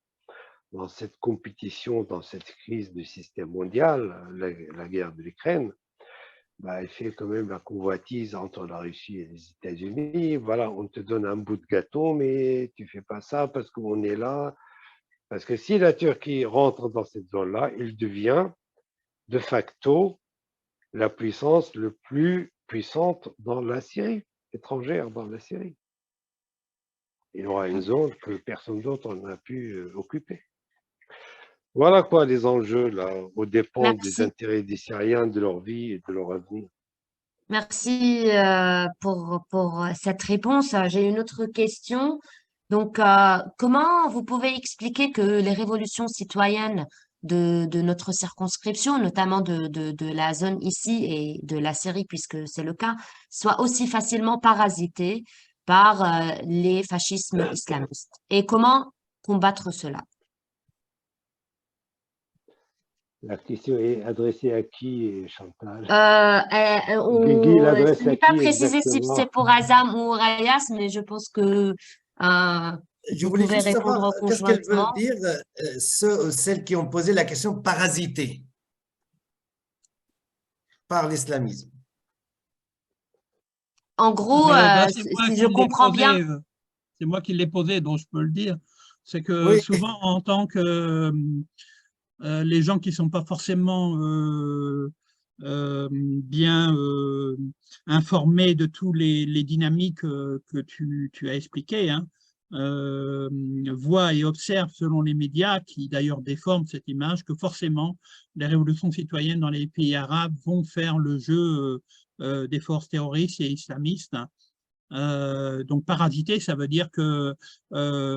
dans cette compétition, dans cette crise du système mondial, la guerre de l'Ukraine. Bah, elle fait quand même la convoitise entre la Russie et les États-Unis. Voilà, on te donne un bout de gâteau, mais tu fais pas ça parce qu'on est là. Parce que si la Turquie rentre dans cette zone-là, il devient de facto la puissance le plus puissante dans la Syrie, étrangère dans la Syrie. Il aura une zone que personne d'autre n'a pu occuper. Voilà quoi les enjeux là, aux dépens des intérêts des Syriens, de leur vie et de leur avenir. Merci pour cette réponse. J'ai une autre question. Donc, comment vous pouvez expliquer que les révolutions citoyennes de notre circonscription, notamment de la zone ici et de la Syrie, puisque c'est le cas, soient aussi facilement parasitées par les fascismes islamistes? Et comment combattre cela? La question est adressée à qui, Chantal? Ce n'est pas précisé si exactement? c'est pour Azam ou Rayas, mais je pense que Je vous voulais pouvez juste savoir répondre qu'est-ce qu'elles veulent conjointement. dire, celles qui ont posé la question parasité par l'islamisme. En gros, si je comprends bien. C'est moi qui l'ai posé, donc je peux le dire. C'est que Oui. souvent, en tant que les gens qui ne sont pas forcément bien informé de tous les dynamiques que tu as expliquées, hein, voit et observe selon les médias, qui d'ailleurs déforment cette image, que forcément les révolutions citoyennes dans les pays arabes vont faire le jeu des forces terroristes et islamistes. Donc parasiter, ça veut dire que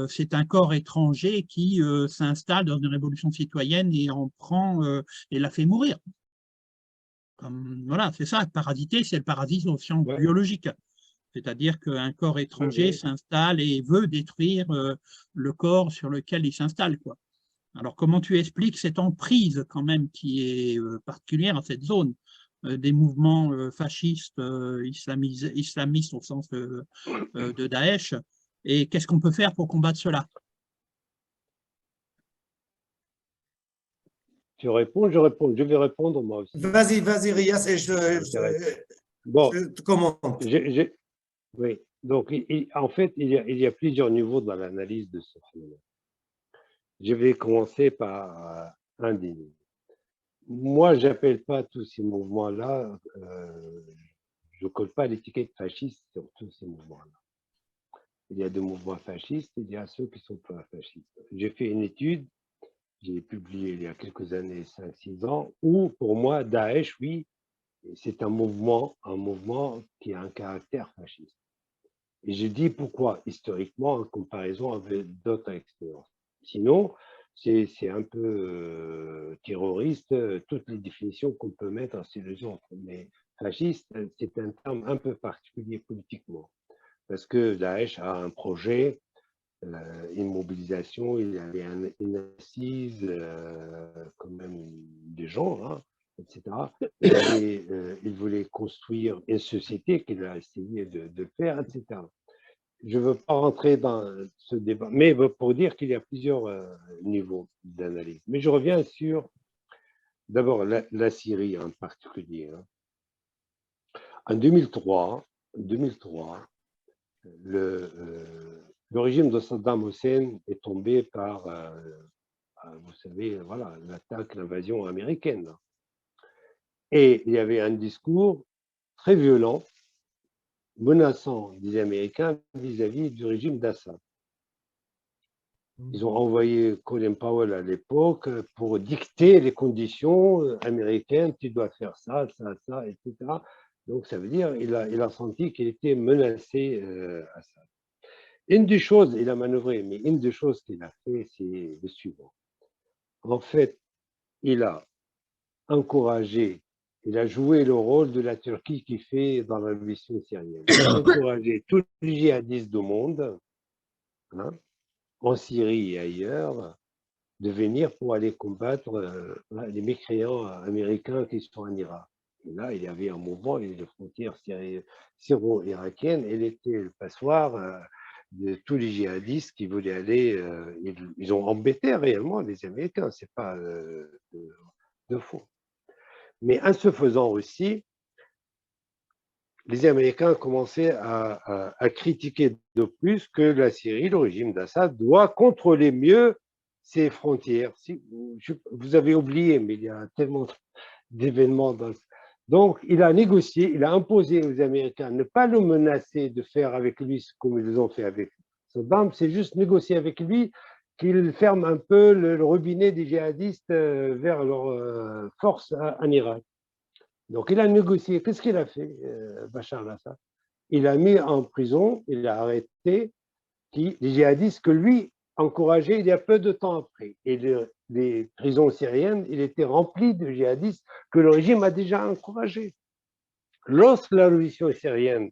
c'est un corps étranger qui s'installe dans une révolution citoyenne et en prend et la fait mourir. Voilà, c'est ça, parasiter, c'est le parasite au sens Ouais, biologique. C'est-à-dire qu'un corps ouais, étranger ouais. s'installe et veut détruire le corps sur lequel il s'installe, quoi. Alors, comment tu expliques cette emprise quand même qui est particulière à cette zone des mouvements fascistes, islamistes au sens de Daesh, et qu'est-ce qu'on peut faire pour combattre cela? Tu réponds, je réponds. Je vais répondre moi aussi. Vas-y, Rias, et Ça m'intéresse. Bon, je te commente. oui. Donc, en fait, il y a plusieurs niveaux dans l'analyse de ce phénomène. Je vais commencer par un des niveaux. Moi, j'appelle pas tous ces mouvements-là, je colle pas l'étiquette fasciste sur tous ces mouvements-là. Il y a des mouvements fascistes, il y a ceux qui sont pas fascistes. J'ai fait une étude, j'ai publié il y a quelques années, 5-6 ans, où pour moi, Daesh, oui, c'est un mouvement qui a un caractère fasciste. Et je dis pourquoi, historiquement, en comparaison avec d'autres expériences. Sinon, c'est un peu terroriste, toutes les définitions qu'on peut mettre, c'est les autres. Mais fasciste, c'est un terme un peu particulier politiquement. Parce que Daesh a un projet, une mobilisation, il y avait une assise, quand même, des gens, hein, etc. Il voulait construire une société qu'il a essayé de faire, etc. Je ne veux pas rentrer dans ce débat, mais pour dire qu'il y a plusieurs niveaux d'analyse. Mais je reviens sur, d'abord, la Syrie en particulier. Hein. En 2003, le régime de Saddam Hussein est tombé par, vous savez, voilà, l'attaque, l'invasion américaine. Et il y avait un discours très violent, menaçant des Américains vis-à-vis du régime d'Assad. Ils ont envoyé Colin Powell à l'époque pour dicter les conditions américaines, tu dois faire ça, ça, ça, etc. Donc ça veut dire il a senti qu'il était menacé à ça. Une des choses, il a manœuvré, mais une des choses qu'il a fait, c'est le suivant. En fait, il a encouragé, il a joué le rôle de la Turquie qui fait dans la révolution syrienne. Il a encouragé tous les djihadistes du monde, hein, en Syrie et ailleurs, de venir pour aller combattre les mécréants américains qui sont en Irak. Et là, il y avait un mouvement, les frontières syro-irakiennes, elle était le passoire de tous les djihadistes qui voulaient aller. Ils ont embêté réellement les Américains, c'est pas de faux. Mais en se faisant aussi, les Américains commençaient à critiquer de plus que la Syrie, le régime d'Assad, doit contrôler mieux ses frontières. Vous avez oublié, mais il y a tellement d'événements. Donc, il a négocié, il a imposé aux Américains de ne pas le menacer de faire avec lui comme ils ont fait avec Saddam, c'est juste négocier avec lui qu'il ferme un peu le robinet des djihadistes vers leurs forces en Irak. Donc, il a négocié. Qu'est-ce qu'il a fait, Bachar al-Assad? Il a mis en prison, il a arrêté les djihadistes que lui encourageait il y a peu de temps après. Et les prisons syriennes, il était rempli de djihadistes que le régime a déjà encouragés. Lorsque la révolution syrienne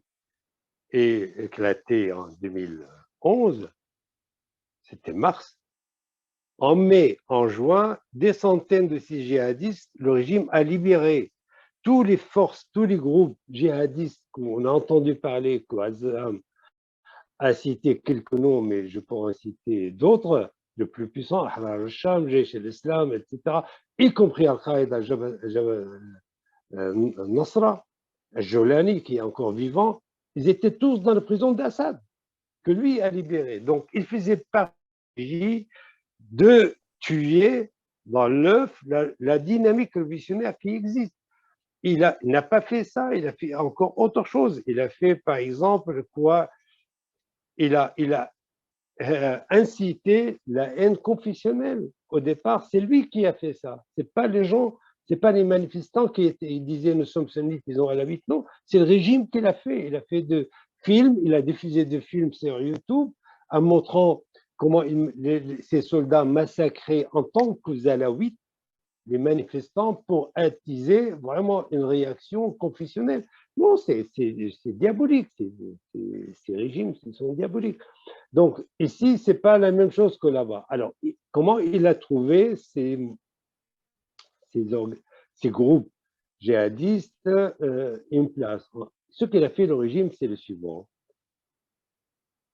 est éclatée en 2011, c'était mars, en mai, en juin, des centaines de ces djihadistes, le régime a libéré tous les forces, tous les groupes djihadistes qu'on a entendu parler, qu'Azam a cité quelques noms, mais je peux en citer d'autres, le plus puissants, Ahrar al-Sham, Jaish al-Islam, etc., y compris Al-Qaïda, Nasra, Al-Jolani, qui est encore vivant, ils étaient tous dans la prison d'Assad, que lui a libéré. Donc, il faisait partie de tuer dans l'œuf la dynamique révolutionnaire qui existe. il n'a pas fait ça, il a fait encore autre chose. Il a fait, par exemple, quoi? Il a incité la haine confessionnelle. Au départ, c'est lui qui a fait ça. C'est pas les gens, c'est pas les manifestants ils disaient nous sommes sunnites, ils ont alawite. Non, c'est le régime qui l'a fait. Il a fait de films, il a diffusé des films sur YouTube en montrant comment ces soldats massacraient en tant que alawites les manifestants pour attiser vraiment une réaction confessionnelle. Non, c'est diabolique. Ces régimes, ils sont diaboliques. Donc, ici, ce n'est pas la même chose que là-bas. Alors, comment il a trouvé ces groupes djihadistes une place? Ce qu'il a fait, le régime, c'est le suivant.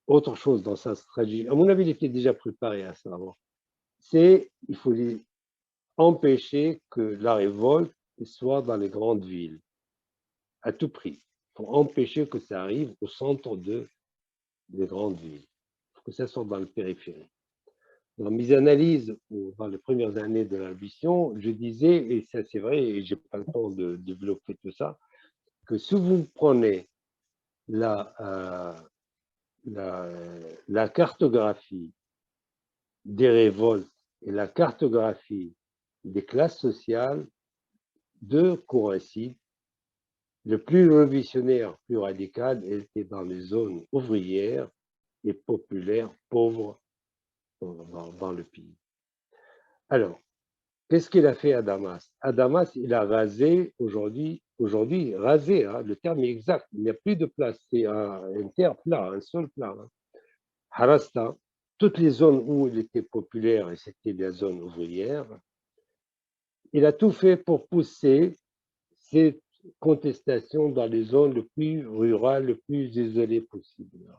Autre chose dans sa stratégie, à mon avis, il était déjà préparé à ça avant. C'est il faut empêcher que la révolte soit dans les grandes villes, à tout prix. Il faut empêcher que ça arrive au centre des grandes villes. Il faut que ça soit dans le périphérie. Dans mes analyses, dans les premières années de la mission, je disais, et ça c'est vrai, et je n'ai pas le temps de développer tout ça, que si vous prenez la cartographie des révoltes et la cartographie des classes sociales, deux coïncident. Le plus révolutionnaire, plus radical, était dans les zones ouvrières et populaires, pauvres dans le pays. Alors, qu'est-ce qu'il a fait à Damas? À Damas, il a rasé aujourd'hui, rasé, hein, le terme est exact, il n'y a plus de place, c'est un terre plat, un sol plat. Hein. Harasta, toutes les zones où il était populaire, et c'était la zone ouvrière, il a tout fait pour pousser cette contestation dans les zones les plus rurales, les plus isolées possibles.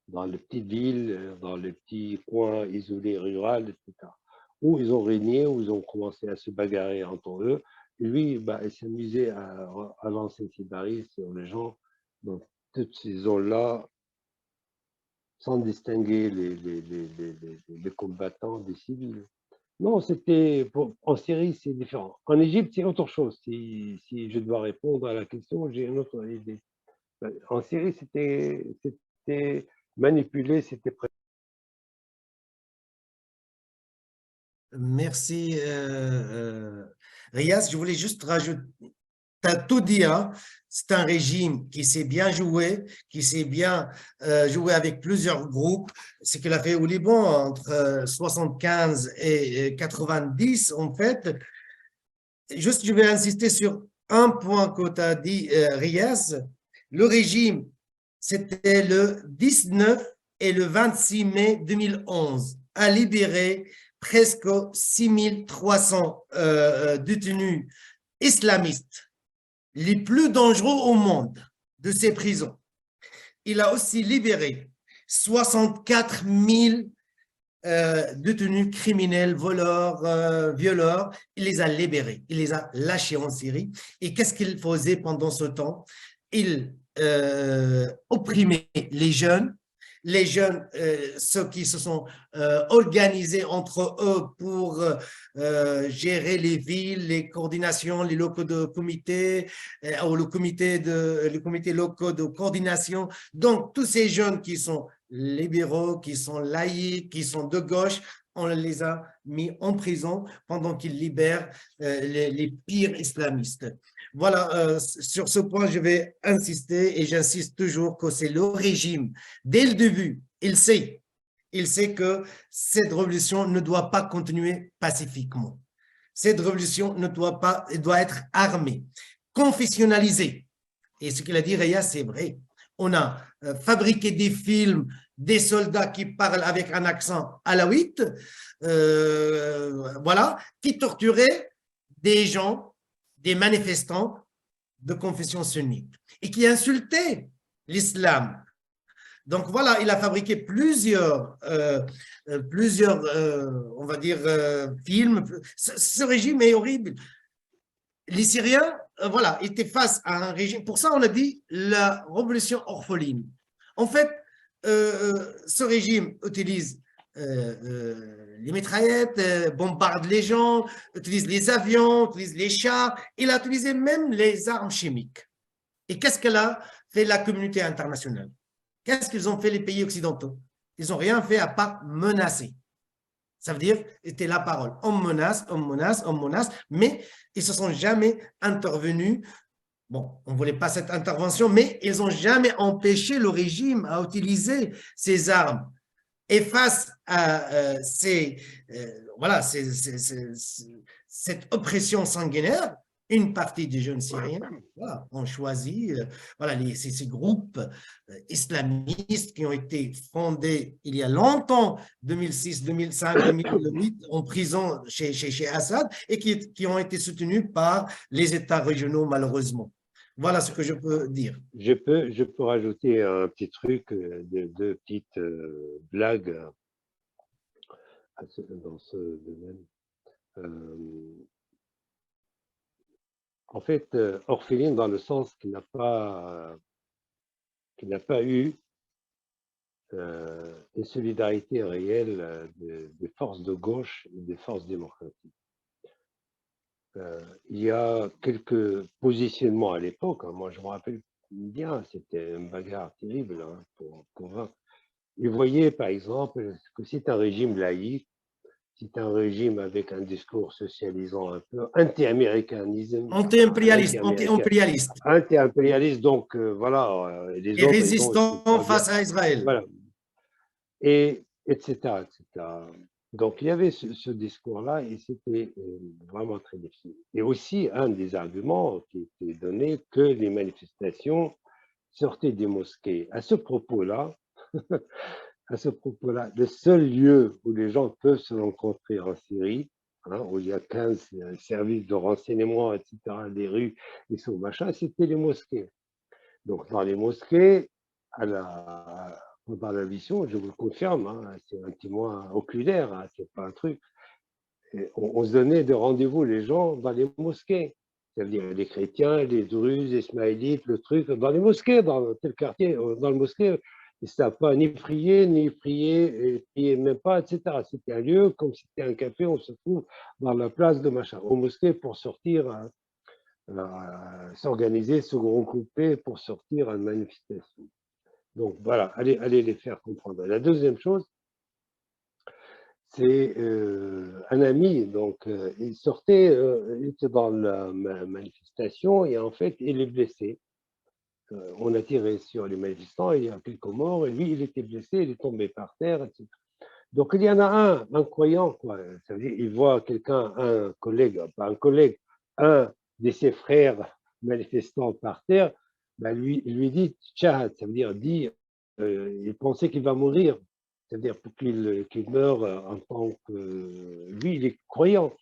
Dans les petites villes, dans les petits coins isolés ruraux, etc. Où ils ont régné, où ils ont commencé à se bagarrer entre eux. Et lui, il s'amusait à lancer ses barils sur les gens dans toutes ces zones-là, sans distinguer les combattants des civils. Non, en Syrie, c'est différent. En Égypte, c'est autre chose. Si je dois répondre à la question, j'ai une autre idée. En Syrie, c'était manipulé, c'était prêt. Merci, Riaz. Je voulais juste rajouter, tu as tout dit, hein? C'est un régime qui s'est bien joué, qui s'est bien joué avec plusieurs groupes. Ce qu'il a fait au Liban entre 75 et 90, en fait. Juste, je vais insister sur un point que tu as dit, Riaz. Le régime, c'était le 19 et le 26 mai 2011, a libéré presque 6300 détenus islamistes, les plus dangereux au monde, de ces prisons. Il a aussi libéré 64 000 détenus criminels, voleurs, violeurs. Il les a libérés, il les a lâchés en Syrie. Et qu'est-ce qu'il faisait pendant ce temps? Il opprimait les jeunes, ceux qui se sont organisés entre eux pour gérer les villes, les coordinations, les locaux de comité, ou le comité locaux de coordination. Donc, tous ces jeunes qui sont libéraux, qui sont laïcs, qui sont de gauche, on les a mis en prison pendant qu'ils libèrent les pires islamistes. Voilà, sur ce point, je vais insister et j'insiste toujours que c'est le régime. Dès le début, il sait que cette révolution ne doit pas continuer pacifiquement. Cette révolution doit être armée, confessionnalisée. Et ce qu'il a dit, Raya, c'est vrai. On a fabriqué des films, des soldats qui parlent avec un accent alawite, voilà, qui torturaient des gens, des manifestants de confession sunnite et qui insultaient l'islam. Donc voilà, il a fabriqué plusieurs on va dire, films. Ce régime est horrible. Les Syriens, voilà, étaient face à un régime. Pour ça, on a dit la révolution orpheline. En fait, ce régime utilise les les mitraillettes, bombarde les gens, utilise les avions, utilise les chars. Il a utilisé même les armes chimiques. Et qu'est-ce qu'elle a fait la communauté internationale? Qu'est-ce qu'ils ont fait les pays occidentaux? Ils n'ont rien fait à part menacer. Ça veut dire, c'était la parole. On menace, on menace, on menace, mais ils ne se sont jamais intervenus. Bon, on ne voulait pas cette intervention, mais ils n'ont jamais empêché le régime à utiliser ces armes. Et face à voilà, cette oppression sanguinaire, une partie des jeunes Syriens voilà, ont choisi voilà, ces groupes islamistes qui ont été fondés il y a longtemps, 2006, 2005, 2008, en prison chez Assad, et qui ont été soutenus par les États régionaux, malheureusement. Voilà ce que je peux dire. Je peux rajouter un petit truc, deux petites blagues dans ce domaine. En fait, orpheline dans le sens qu'il n'a pas eu une solidarité réelle des forces de gauche et des forces démocratiques. Il y a quelques positionnements à l'époque, hein, moi je me rappelle bien, c'était une bagarre terrible hein, pour convaincre. Ils voyaient par exemple que c'est un régime laïque, c'est un régime avec un discours socialisant un peu, anti-américanisme. Anti-impérialiste. Anti-impérialiste, donc voilà, les et autres. résistant face à Israël. Voilà. Et etc., etc. Donc il y avait ce discours-là et c'était vraiment très difficile. Et aussi un des arguments qui était donné que les manifestations sortaient des mosquées. À ce propos-là, le seul lieu où les gens peuvent se rencontrer en Syrie, hein, où il y a 15 services de renseignement, etc., les rues, les sous machin, c'était les mosquées. Donc dans les mosquées, pendant la mission, je vous le confirme, hein, c'est un témoin oculaire, hein, c'est pas un truc. On se donnait de rendez-vous les gens dans les mosquées. C'est-à-dire les chrétiens, les druzes, les ismaélites, le truc, dans les mosquées, dans tel quartier, dans le mosquée, ils ne savent pas ni prier, et prier même pas, etc. C'était un lieu, comme si c'était un café, on se trouve dans la place de machin, aux mosquées pour sortir, s'organiser, se regrouper pour sortir à une manifestation. Donc voilà, allez les faire comprendre. La deuxième chose, c'est un ami, donc il sortait, il était dans la manifestation et en fait il est blessé. On a tiré sur les manifestants, il y a quelques morts et lui il était blessé, il est tombé par terre, etc. Donc il y en a un croyant, quoi. Ça veut dire, il voit quelqu'un, un collègue, pas un collègue, un de ses frères manifestants par terre, ben il lui dit tchahad, ça veut dire il pensait qu'il va mourir, c'est-à-dire pour qu'il meure en tant que lui, il est croyant.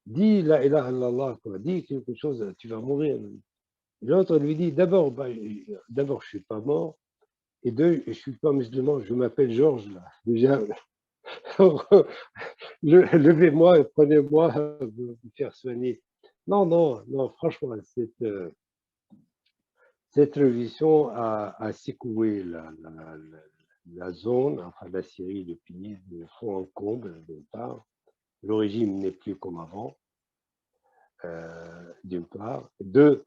Dis la ilaha illallah, quoi, dis quelque chose, tu vas mourir. L'autre lui dit d'abord, je suis pas mort, et deux, je suis pas musulman, je m'appelle Georges là. Déjà, levez-moi et prenez-moi me faire soigner. Non, franchement, cette révolution a secoué la zone, enfin la Syrie, le pays, de fond en comble, d'une part. Le régime n'est plus comme avant, d'une part. Deux,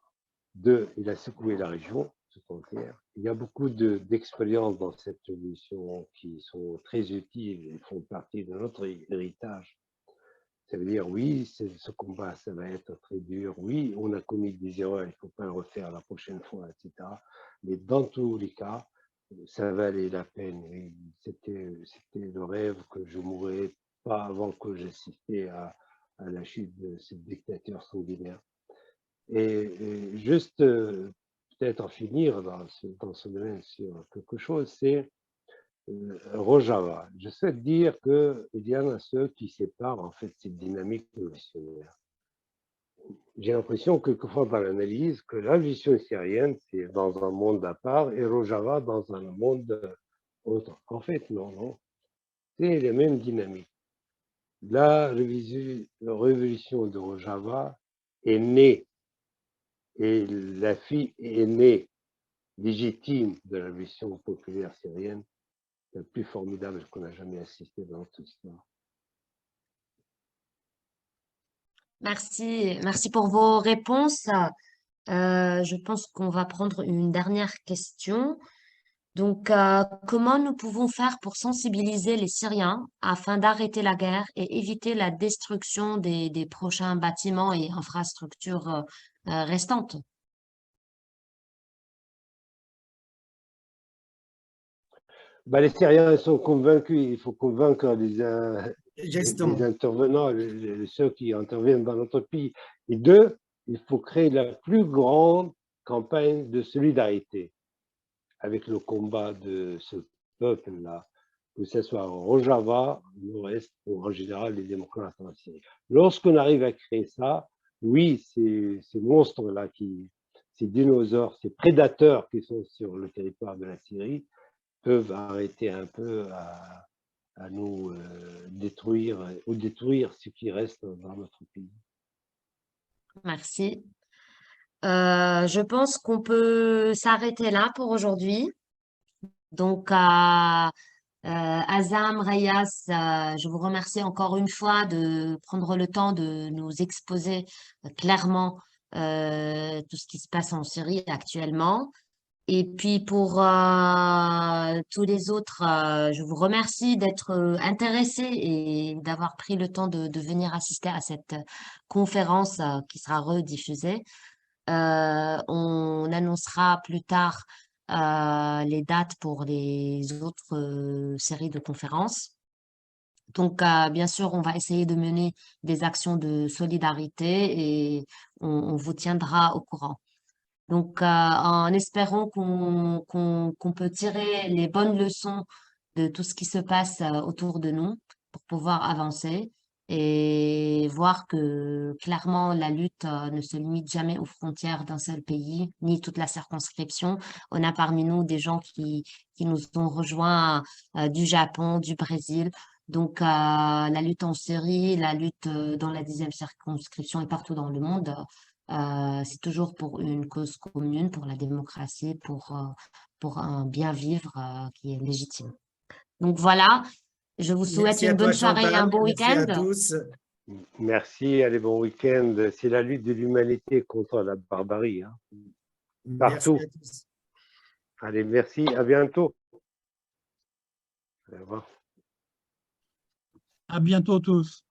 il a secoué la région, tout entière. Il y a beaucoup d'expériences dans cette révolution qui sont très utiles et font partie de notre héritage. Ça veut dire, oui, ce combat, ça va être très dur. Oui, on a commis des erreurs, il ne faut pas le refaire la prochaine fois, etc. Mais dans tous les cas, ça valait la peine. Oui. C'était le rêve que je ne mourrais pas avant que j'assistais à la chute de ce dictateur sanguinaire. Et juste, peut-être en finir dans ce domaine sur quelque chose, c'est Rojava. Je souhaite dire qu'il y en a ceux qui séparent en fait cette dynamique révolutionnaire. J'ai l'impression quelquefois dans l'analyse que la révolution syrienne, c'est dans un monde à part et Rojava dans un monde autre. En fait, non. C'est la même dynamique. La révolution de Rojava est née et la fille est née légitime de la révolution populaire syrienne, la plus formidable qu'on a jamais assisté dans notre histoire. Merci pour vos réponses. Je pense qu'on va prendre une dernière question. Donc, comment nous pouvons faire pour sensibiliser les Syriens afin d'arrêter la guerre et éviter la destruction des prochains bâtiments et infrastructures restantes? Bah, les Syriens sont convaincus, il faut convaincre Justement. les intervenants, ceux qui interviennent dans notre pays. Et deux, il faut créer la plus grande campagne de solidarité avec le combat de ce peuple-là, que ce soit au Rojava, au Nord-Est ou en général les démocrates en Syrie. Lorsqu'on arrive à créer ça, oui, ces monstres-là, ces dinosaures, ces prédateurs qui sont sur le territoire de la Syrie, peuvent arrêter un peu à nous détruire ou détruire ce qui reste dans notre pays. Merci. Je pense qu'on peut s'arrêter là pour aujourd'hui. Donc, Azam, Reyas, je vous remercie encore une fois de prendre le temps de nous exposer clairement tout ce qui se passe en Syrie actuellement. Et puis pour tous les autres, je vous remercie d'être intéressés et d'avoir pris le temps de venir assister à cette conférence qui sera rediffusée. On annoncera plus tard les dates pour les autres séries de conférences. Donc, bien sûr, on va essayer de mener des actions de solidarité et on vous tiendra au courant. Donc, en espérant qu'on peut tirer les bonnes leçons de tout ce qui se passe autour de nous pour pouvoir avancer et voir que clairement la lutte ne se limite jamais aux frontières d'un seul pays, ni toute la circonscription. On a parmi nous des gens qui nous ont rejoints du Japon, du Brésil. Donc, la lutte en Syrie, la lutte dans la 10e circonscription et partout dans le monde, c'est toujours pour une cause commune, pour la démocratie, pour un bien vivre qui est légitime. Donc voilà, je vous souhaite Merci à une toi, bonne soirée et un Chantal. beau Merci à week-end. tous. Merci, allez, bon week-end. C'est la lutte de l'humanité contre la barbarie, hein, Merci partout. à tous. Allez, merci, à bientôt. Au revoir. À bientôt tous.